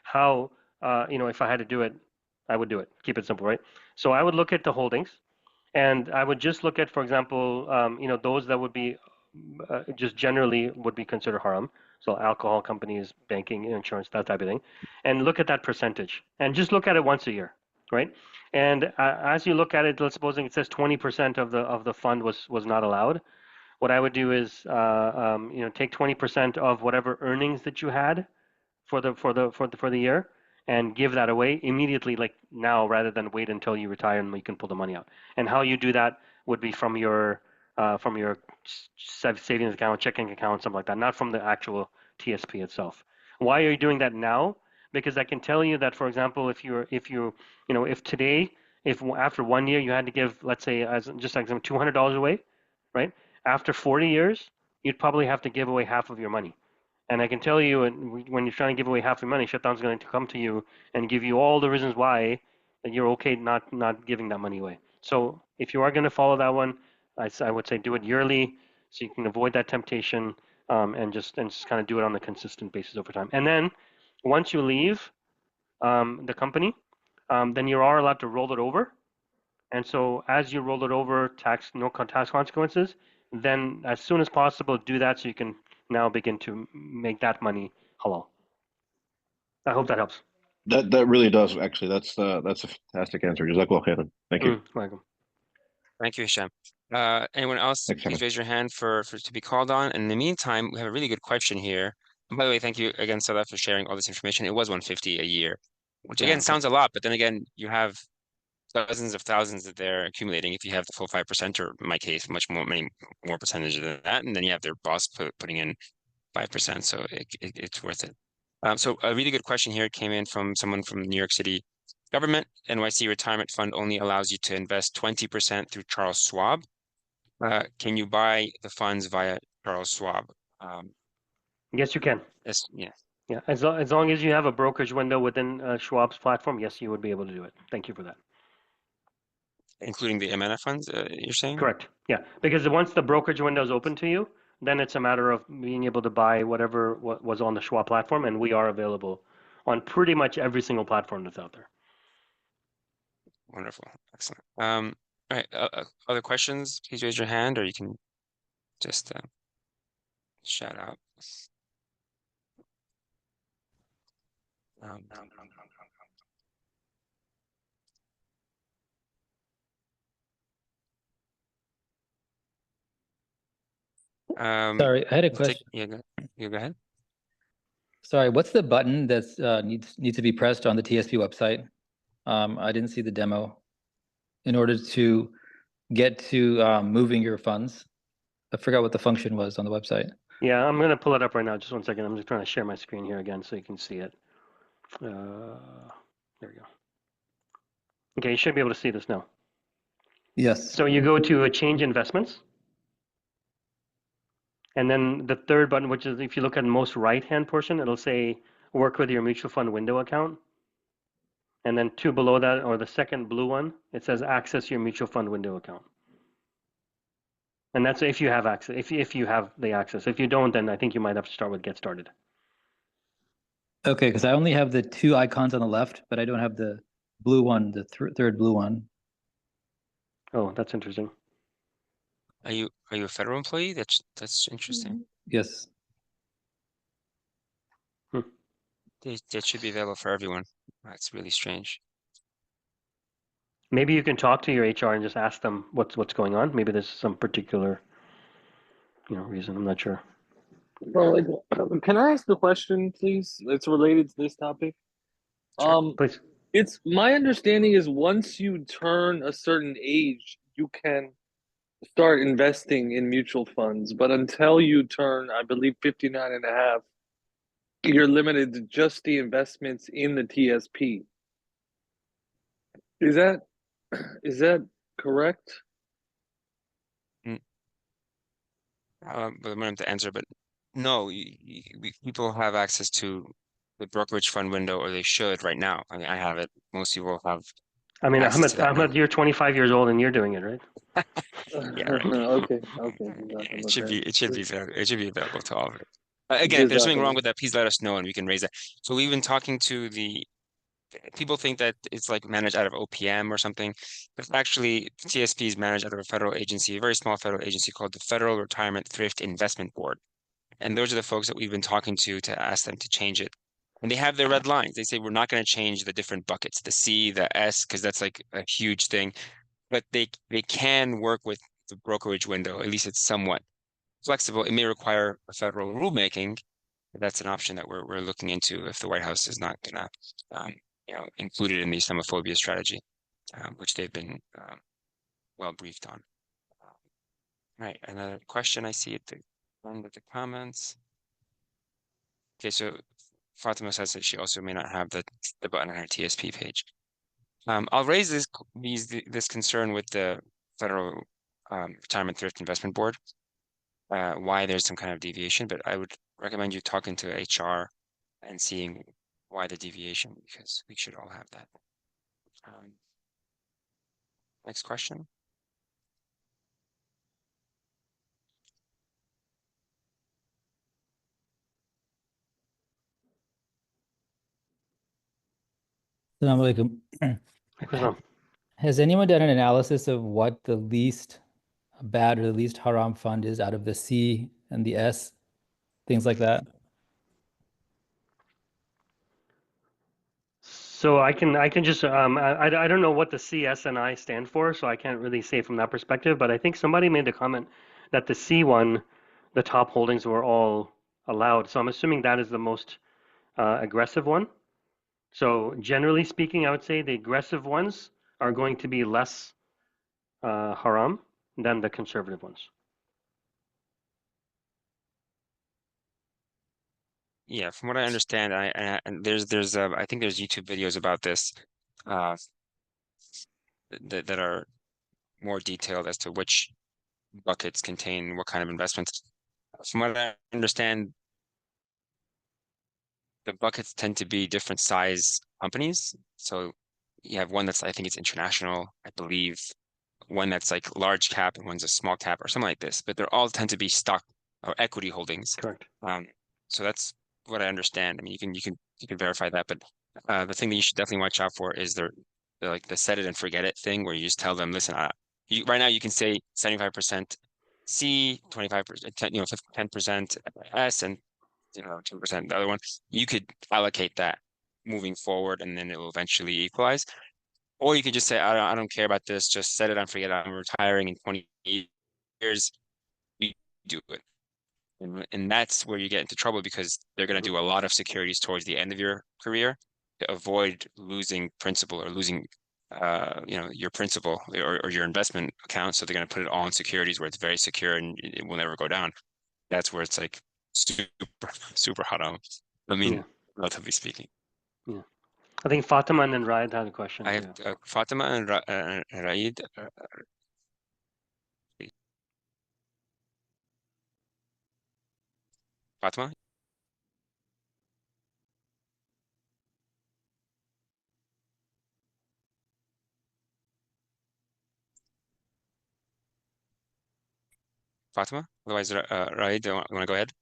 how if I had to do it, I would do it. Keep it simple, right? So I would look at the holdings, and I would just look at, for example, those that would be just generally would be considered haram. So alcohol companies, banking, insurance, that type of thing, and look at that percentage, and just look at it once a year, right? And as you look at it, let's supposing it says 20% of the fund was not allowed. What I would do is, take 20% of whatever earnings that you had for the year, and give that away immediately, like now, rather than wait until you retire and you can pull the money out. And how you do that would be from your savings account, checking account, something like that, not from the actual TSP itself. Why are you doing that now? Because I can tell you that, for example, if today, if after 1 year you had to give, let's say, as just like $200 away, right? After 40 years, you'd probably have to give away half of your money. And I can tell you, when you're trying to give away half your money, Shaitan's going to come to you and give you all the reasons why that you're okay not giving that money away. So if you are going to follow that one, I would say do it yearly so you can avoid that temptation, and just kind of do it on a consistent basis over time. And then once you leave the company, then you are allowed to roll it over And so as you roll it over, no tax consequences, then as soon as possible, do that so you can now begin to make that money halal. I hope that helps. That really does actually. That's a fantastic answer. Jazakallah khairan. Thank you. Welcome. Thank you, Hisham. Anyone else, Thanks, please Simon. raise your hand for to be called on. And in the meantime, we have a really good question here. And by the way, thank you again, Salah, for sharing all this information. It was 150 a year, which again sounds a lot, but then again, you have dozens of thousands that they're accumulating if you have the full 5%, or in my case, many more percentage than that. And then you have their boss putting in 5%. So it's worth it. So a really good question here came in from someone from New York City government. NYC retirement fund only allows you to invest 20% through Charles Schwab. Can you buy the funds via Charles Schwab? Yes, you can. Yes, yeah. Yeah, as long as you have a brokerage window within Schwab's platform, yes, you would be able to do it. Thank you for that. Including the MNF funds, you're saying? Correct. Yeah, because once the brokerage window is open to you, then it's a matter of being able to buy whatever was on the Schwab platform, and we are available on pretty much every single platform that's out there. Wonderful, excellent. All right, other questions? Please raise your hand, or you can just shout out. Sorry, I had a question. Yeah, go ahead. Sorry, what's the button that's needs to be pressed on the TSP website? I didn't see the demo. In order to get to moving your funds, I forgot what the function was on the website. Yeah, I'm gonna pull it up right now. Just one second. I'm just trying to share my screen here again so you can see it. There we go. Okay, you should be able to see this now. Yes. So you go to change investments. And then the third button, which is if you look at the most right-hand portion, it'll say work with your mutual fund window account. And then two below that, or the second blue one, it says access your mutual fund window account. And that's if you have access, if you have the access. If you don't, then I think you might have to start with get started. Okay, because I only have the two icons on the left, but I don't have the blue one, the third blue one. Oh, that's interesting. Are you a federal employee? That's interesting. Yes. That should be available for everyone. That's really strange. Maybe you can talk to your HR and just ask them what's going on. Maybe there's some particular, reason. I'm not sure. Well, can I ask the question, please? It's related to this topic. Sure, please. It's my understanding is once you turn a certain age, you can start investing in mutual funds, but until you turn, I believe, 59 and a half, you're limited to just the investments in the TSP. Is that correct? But I'm going to answer, but no, people have access to the brokerage fund window, or they should right now. I mean, I have it. Most people have. I mean, access to that now. Ahmed, you're 25 years old and you're doing it, right? Yeah, right. Okay. It should be available to all of it. Again, if there's something wrong with that, please let us know and we can raise that. So we've been talking to people think that it's like managed out of OPM or something, but actually TSP is managed out of a federal agency, a very small federal agency called the Federal Retirement Thrift Investment Board. And those are the folks that we've been talking to ask them to change it. And they have their red lines. They say we're not going to change the different buckets, the C, the S, because that's like a huge thing. But they can work with the brokerage window. At least it's somewhat flexible. It may require a federal rulemaking, but that's an option that we're looking into if the White House is not going to include it in the Islamophobia strategy, which they've been well briefed on. Right, another question I see at the end of the comments. Okay, so Fatima says that she also may not have the button on her TSP page. I'll raise this concern with the Federal Retirement Thrift Investment Board, why there's some kind of deviation, but I would recommend you talking to HR and seeing why the deviation, because we should all have that. Next question. Assalamu alaikum. Has anyone done an analysis of what the least bad or the least haram fund is out of the C and the S, things like that? So I can just I don't know what the CSNI stand for, so I can't really say from that perspective. But I think somebody made the comment that the C one, the top holdings were all allowed. So I'm assuming that is the most aggressive one. So generally speaking, I would say the aggressive ones are going to be less haram than the conservative ones. Yeah, from what I understand, and there's I think there's YouTube videos about this uh that are more detailed as to which buckets contain what kind of investments. From what I understand, the buckets tend to be different size companies. So you have one that's, I think it's international, I believe, one that's like large cap and one's a small cap or something like this, but they're all tend to be stock or equity holdings. Correct. So that's what I understand. I mean, you can verify that, but the thing that you should definitely watch out for is the like the set it and forget it thing, where you just tell them, listen, right now you can say 75% C, 25%, 10% S, and 2% the other one. You could allocate that moving forward, and then it will eventually equalize. Or you could just say, I don't care about this. Just set it and forget it. I'm retiring in 20 years. You do it. And that's where you get into trouble, because they're going to do a lot of securities towards the end of your career to avoid losing principal or losing your principal or your investment account. So they're going to put it all in securities where it's very secure and it will never go down. That's where it's like super haram. I mean, Yeah. relatively speaking. Yeah. I think Fatima and then Raed had a question. I have Fatima and Raid. Fatima? Fatima? Otherwise, Raid, you want to go ahead?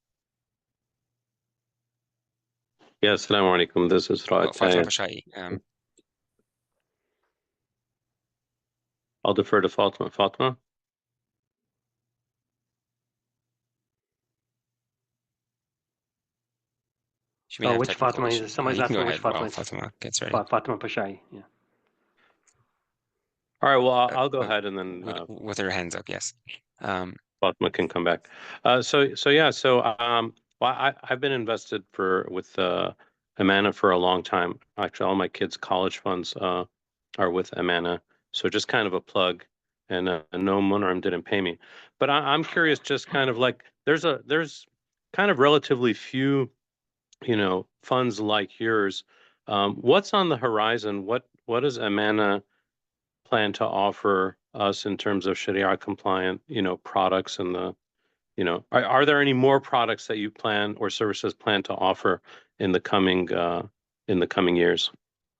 Yes, Assalamu alaikum. This is Raad. Fatima Pashai. I'll defer to Fatima. Fatima? She may have which technical Fatima? issues. Somebody's You can go asking which ahead while Fatima. Fatima gets ready. Fatima Pashai. Yeah. All right, well, I'll go ahead and then With her hands up, yes. Fatima can come back. Well, I've been invested with Amana for a long time. Actually, all my kids' college funds are with Amana. So just kind of a plug, and no, Monem didn't pay me. But I'm curious, just kind of like there's kind of relatively few, funds like yours. What's on the horizon? What does Amana plan to offer us in terms of Sharia compliant, products and are there any more products that you plan or services plan to offer in the coming years?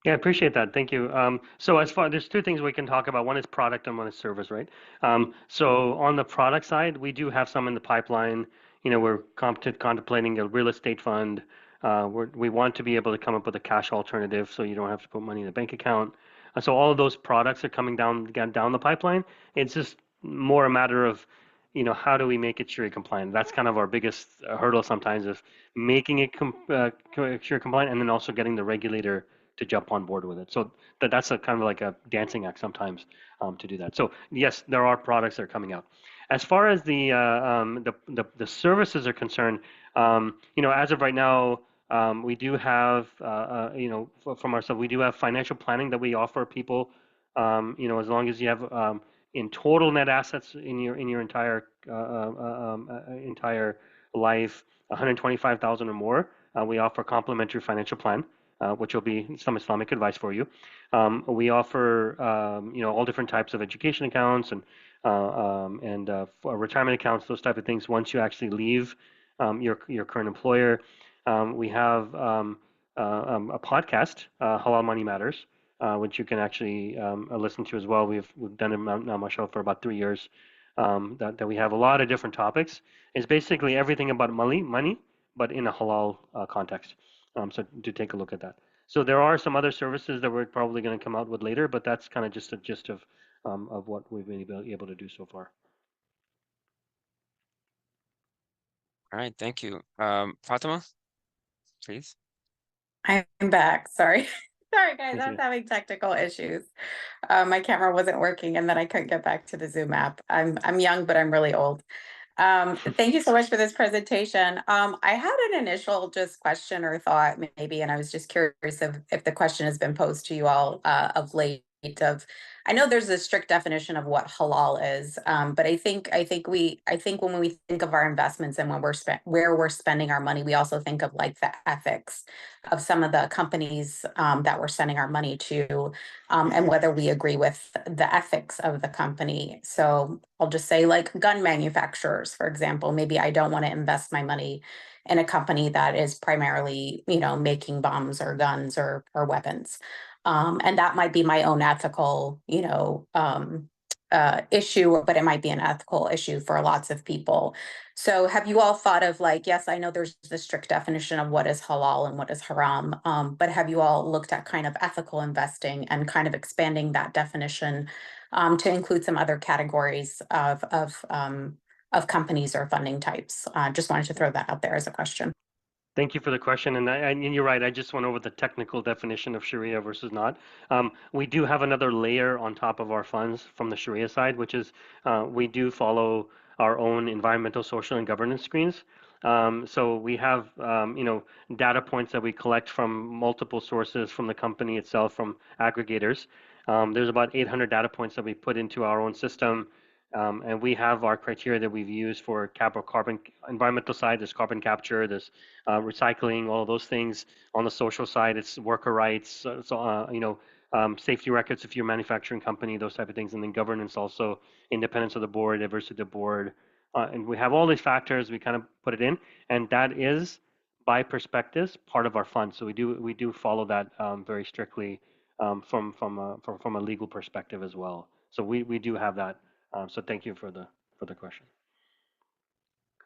Yeah, I appreciate that. Thank you. So there's two things we can talk about. One is product and one is service, right? So on the product side, we do have some in the pipeline. We're contemplating a real estate fund. We want to be able to come up with a cash alternative so you don't have to put money in a bank account. So all of those products are coming down the pipeline. It's just more a matter of, how do we make it Sharia compliant? That's kind of our biggest hurdle sometimes, of making it Sharia compliant, and then also getting the regulator to jump on board with it. So that's a kind of like a dancing act sometimes to do that. So yes, there are products that are coming out. As far as the services are concerned, as of right now, we do have from ourselves, we do have financial planning that we offer people. As long as you have in total net assets in your entire entire life, 125,000 or more, we offer complimentary financial plan, which will be some Islamic advice for you. We offer all different types of education accounts and retirement accounts, those type of things. Once you actually leave your current employer, we have a podcast, Halal Money Matters, which you can actually listen to as well. We've done it now, mashallah, for about 3 years. That we have a lot of different topics. It's basically everything about money, but in a halal context. So do take a look at that. So there are some other services that we're probably going to come out with later, but that's kind of just a gist of what we've been able to do so far. All right, thank you. Fatima, please. I'm back. Sorry. Sorry, guys. Thank I you. was having technical issues. My camera wasn't working, and then I couldn't get back to the Zoom app. I'm young, but I'm really old. Thank you so much for this presentation. I had an initial just question or thought maybe, and I was just curious if the question has been posed to you all of late. I know there's a strict definition of what halal is, but I think when we think of our investments and when where we're spending our money, we also think of like the ethics of some of the companies that we're sending our money to, and whether we agree with the ethics of the company. So I'll just say like gun manufacturers, for example, maybe I don't want to invest my money in a company that is primarily, making bombs or guns or weapons. And that might be my own ethical, issue, but it might be an ethical issue for lots of people. So have you all thought of like, yes, I know there's the strict definition of what is halal and what is haram, but have you all looked at kind of ethical investing and kind of expanding that definition to include some other categories of companies or funding types? Just wanted to throw that out there as a question. Thank you for the question, and you're right. I just went over the technical definition of Sharia versus not. We do have another layer on top of our funds from the Sharia side, which is we do follow our own environmental, social, and governance screens. So we have data points that we collect from multiple sources from the company itself, from aggregators. There's about 800 data points that we put into our own system. And we have our criteria that we've used for carbon environmental side. There's carbon capture, there's recycling, all of those things. On the social side, it's worker rights, safety records if you're a manufacturing company, those type of things, and then governance also, independence of the board, diversity of the board, and we have all these factors. We kind of put it in, and that is by perspectives part of our fund. So we do follow that very strictly from a legal perspective as well. So we do have that. So thank you for the question.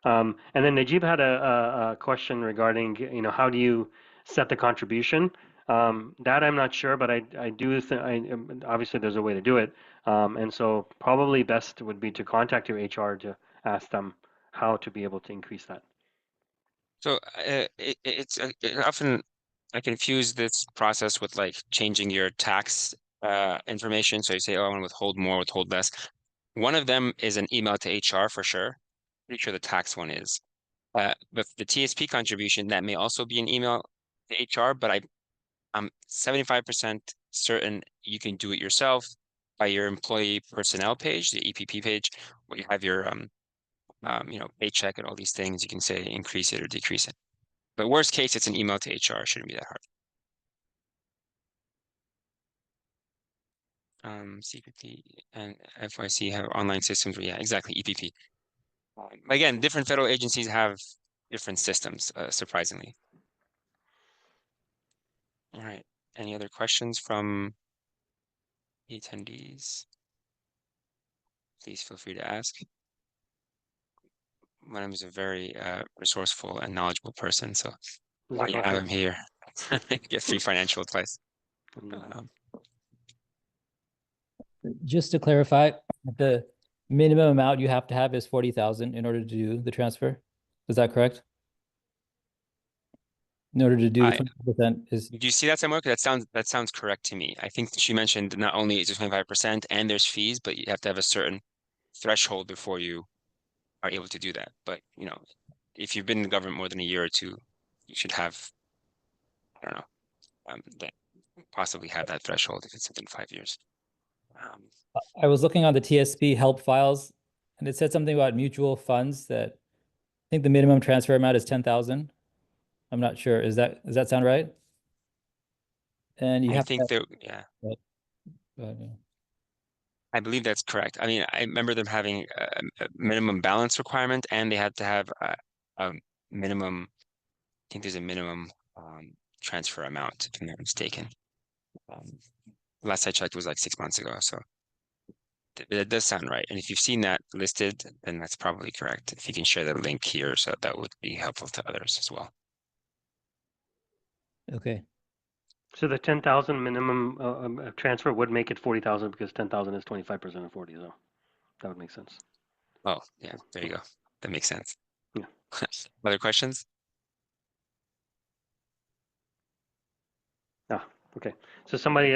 And then Najib had a question regarding, how do you set the contribution? That I'm not sure, but I do think obviously there's a way to do it. And so probably best would be to contact your HR to ask them how to be able to increase that. So it's often I confuse this process with like changing your tax information. So you say, oh, I want to withhold more, withhold less. One of them is an email to HR for sure. Pretty sure the tax one is. But the TSP contribution, that may also be an email to HR, but I'm 75% certain you can do it yourself by your employee personnel page, the EPP page, where you have your paycheck and all these things. You can say increase it or decrease it. But worst case, it's an email to HR. It shouldn't be that hard. CPP and FYC have online systems. Yeah, exactly. EPP. Again, different federal agencies have different systems, surprisingly. All right. Any other questions from the attendees? Please feel free to ask. Monem is a very resourceful and knowledgeable person, so why you have him here? Get free financial advice. Just to clarify, the minimum amount you have to have is 40,000 in order to do the transfer. Is that correct? In order to do the 20% is. Do you see that somewhere? Because that sounds correct to me. I think she mentioned not only is it 25% and there's fees, but you have to have a certain threshold before you are able to do that. But if you've been in the government more than a year or two, you should have, I don't know, that possibly have that threshold if it's within 5 years. I was looking on the TSP help files, and it said something about mutual funds that I think the minimum transfer amount is 10,000. I'm not sure. Does that sound right? And you have to, yeah. I believe that's correct. I mean, I remember them having a minimum balance requirement, and they had to have a minimum. I think there's a minimum transfer amount, if I'm not mistaken. Last I checked was like 6 months ago, so it does sound right. And if you've seen that listed, then that's probably correct. If you can share the link here, so that would be helpful to others as well. Okay. So the 10,000 minimum transfer would make it 40,000 because 10,000 is 25% of 40. So that would make sense. Oh, yeah, there you go. That makes sense. Yeah. Other questions? Ah, okay. So somebody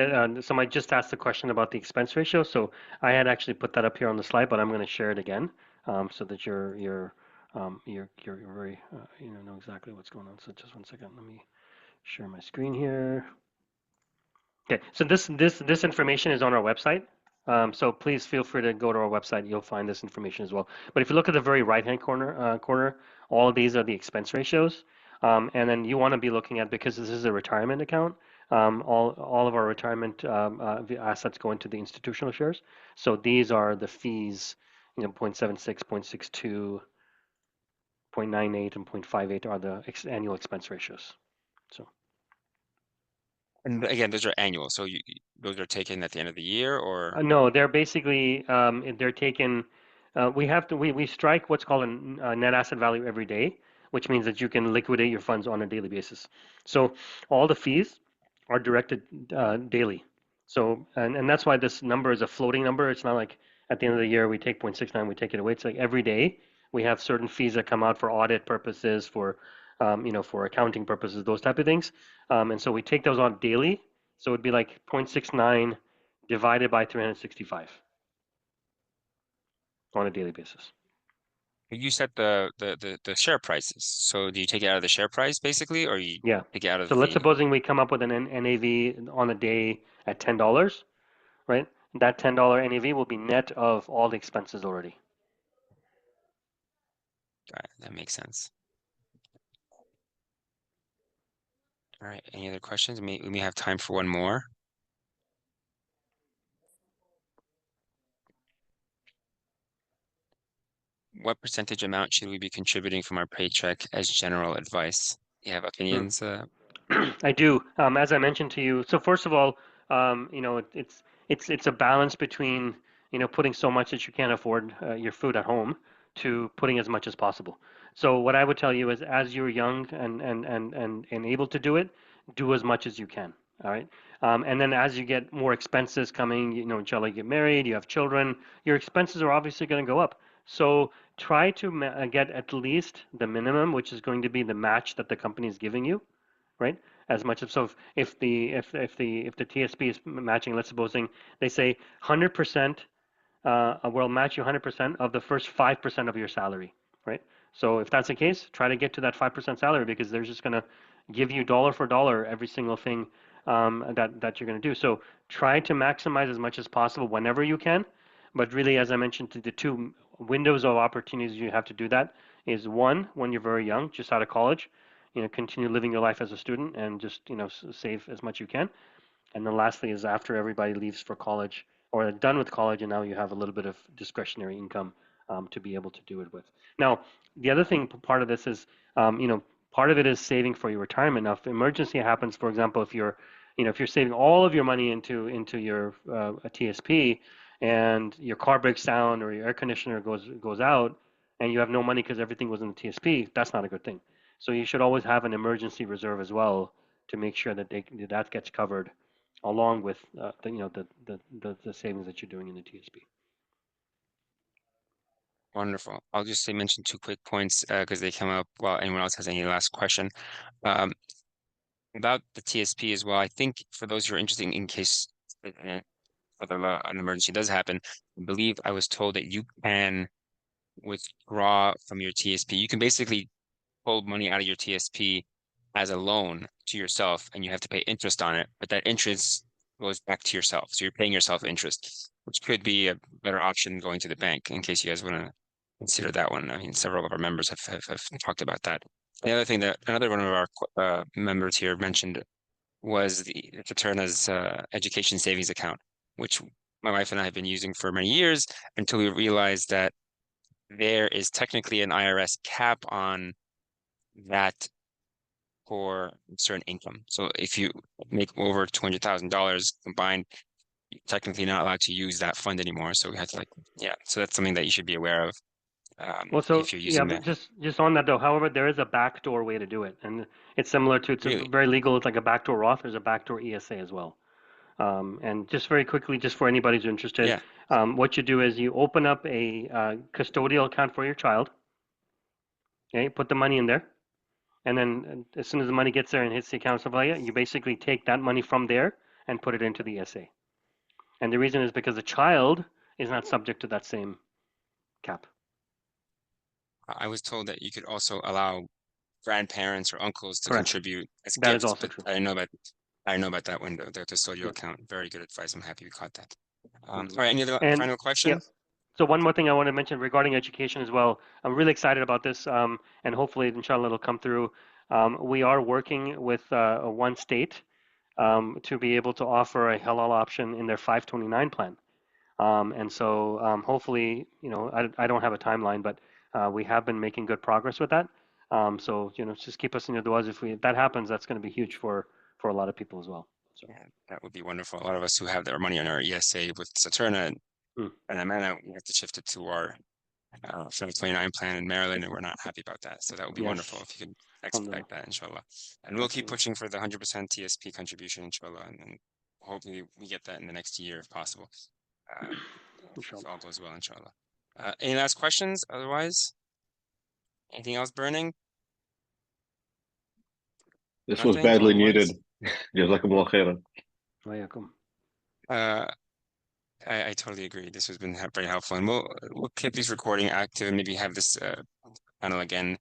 just asked a question about the expense ratio. So I had actually put that up here on the slide, but I'm going to share it again, so that you're very know exactly what's going on. So just one second. Let me share my screen here. Okay. So this information is on our website. So please feel free to go to our website. You'll find this information as well. But if you look at the very right-hand corner, all of these are the expense ratios. And then you want to be looking at, because this is a retirement account, all of our retirement the assets go into the institutional shares. So these are the fees, 0.76, 0.62, 0.98, and 0.58 are the annual expense ratios. So. And again, those are annual. So those are taken at the end of the year, or No, they're basically they're taken. We strike what's called a net asset value every day, which means that you can liquidate your funds on a daily basis. So all the fees are directed daily. So and that's why this number is a floating number. It's not like at the end of the year we take 0.69, we take it away. It's like every day we have certain fees that come out for audit purposes, for for accounting purposes, those type of things. And so we take those on daily. So it'd be like 0.69 divided by 365 on a daily basis. you set the share prices. So do you take it out of the share price basically, or you Yeah. take it out So of let's the? supposing we come up with an NAV on a day at $10, right? That $10 NAV will be net of all the expenses already. That makes sense. All right. Any other questions? We may have time for one more. What percentage amount should we be contributing from our paycheck as general advice? You have opinions? I do. As I mentioned to you, so first of all, it's a balance between putting so much that you can't afford your food at home to putting as much as possible. So what I would tell you is, as you're young and able to do it, do as much as you can. All right. And then as you get more expenses coming, inshallah, you get married, you have children, your expenses are obviously going to go up. So try to get at least the minimum, which is going to be the match that the company is giving you, right? As much as, so if the TSP is matching, let's supposing they say 100%, will match you 100% of the first 5% of your salary, right? So if that's the case, try to get to that 5% salary, because they're just going to give you dollar for dollar every single thing that you're going to do. So try to maximize as much as possible whenever you can. But really, as I mentioned, the two windows of opportunities you have to do that is, one, when you're very young, just out of college, continue living your life as a student and just, save as much you can. And then lastly is after everybody leaves for college or done with college, and now you have a little bit of discretionary income to be able to do it with. Now, the other thing, part of this is, part of it is saving for your retirement. Now, if emergency happens, for example, if you're saving all of your money into your a TSP, and your car breaks down or your air conditioner goes out, and you have no money because everything was in the TSP, that's not a good thing. So you should always have an emergency reserve as well, to make sure that that gets covered, along with the savings that you're doing in the TSP. Wonderful. I'll just mention two quick points because they come up while anyone else has any last question. About the TSP as well, I think for those who are interested, in case an emergency does happen, I believe I was told that you can withdraw from your TSP. You can basically pull money out of your TSP as a loan to yourself, and you have to pay interest on it, but that interest goes back to yourself. So you're paying yourself interest, which could be a better option than going to the bank, in case you guys want to consider that one. I mean, several of our members have talked about that. The other thing that another one of our members here mentioned was the Fraterna's education savings account, which my wife and I have been using for many years, until we realized that there is technically an IRS cap on that for certain income. So if you make over $200,000 combined, you're technically not allowed to use that fund anymore. So we had to, yeah, so that's something that you should be aware of. Well, so if you're yeah, using but the just on that though, however, there is a backdoor way to do it, and it's similar to it's a really. very legal. It's like a backdoor Roth. There's a backdoor ESA as well. And just very quickly, just for anybody who's interested, Yeah. what you do is you open up a custodial account for your child. Okay, put the money in there, and then as soon as the money gets there and hits the account, stuff like that, you basically take that money from there and put it into the ESA. And the reason is because the child is not subject to that same cap. I was told that you could also allow grandparents or uncles to Correct. contribute as That is gifts, also but true. I know about that window, the custodial Yeah. account. Very good advice. I'm happy we caught that. All Mhm. right, any other And final yeah, questions? so one more thing I want to mention regarding education as well. I'm really excited about this, and hopefully, inshallah, it'll come through. We are working with one state to be able to offer a halal option in their 529 plan. And so hopefully, I don't have a timeline, but we have been making good progress with that. So, just keep us in your du'as. If that happens, that's going to be huge for a lot of people as well. So, Yeah, that would be wonderful. A lot of us who have their money on our ESA with Saturna mm, and Amana, we have to shift it to our 729 plan in Maryland, and we're not happy about that. So that would be wonderful yes, if you could alhamdulillah, expedite that, inshallah. And we'll keep absolutely, pushing for the 100% TSP contribution, inshallah, and hopefully we get that in the next year if possible. If inshallah. all goes well, inshallah. Any last questions? Otherwise, anything else burning? This was Nothing? Going badly needed. once? Jazakumullah khairan. Wa yakum. Uh, I totally agree. This has been very helpful, and we'll keep this recording active and maybe have this panel again,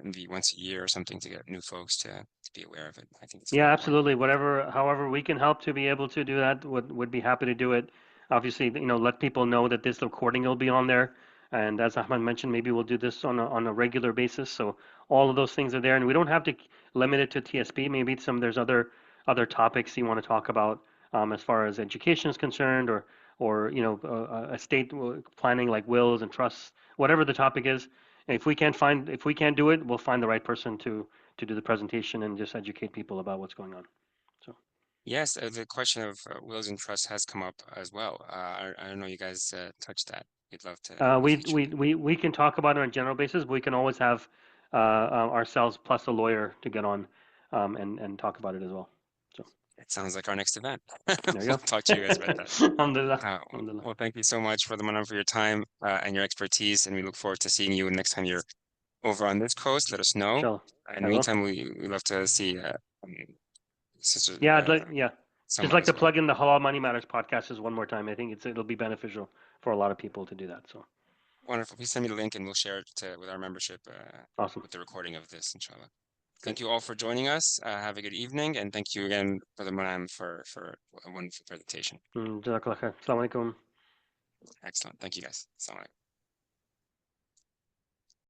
maybe once a year or something to get new folks to be aware of it. I think it's very Yeah, important. absolutely. However we can help to be able to do that, would be happy to do it. Obviously, let people know that this recording will be on there. And as Ahmed mentioned, maybe we'll do this on a regular basis. So all of those things are there, and we don't have to limit it to TSP. Maybe there's other topics you want to talk about as far as education is concerned, or estate planning like wills and trusts, whatever the topic is. If we can't do it, we'll find the right person to do the presentation and just educate people about what's going on. So Yes, the question of wills and trusts has come up as well. I don't know you guys touched that. We'd love to we, feature we it. we can talk about it on a general basis, but we can always have ourselves plus a lawyer to get on and talk about it as well. So It sounds like our next event. there you We'll go. talk to you guys about that. Alhamdulillah. Alhamdulillah. Well, thank you so much for the Monem for your time and your expertise, and we look forward to seeing you next time you're over on this coast. Let us know. Inshallah. In the I will. meantime, we love to see Sister Yeah, just Summer like as to well. plug in the Halal Money Matters podcast is one more time. I think it'll be beneficial for a lot of people to do that. So Wonderful. Please send me the link and we'll share it with our membership awesome. with the recording of this, inshallah. Thank you all for joining us. Have a good evening, and thank you again, Brother Monem, for a wonderful presentation. Jazakallah khair. Assalamu alaikum. Excellent. Thank you, guys. Assalamu alaikum.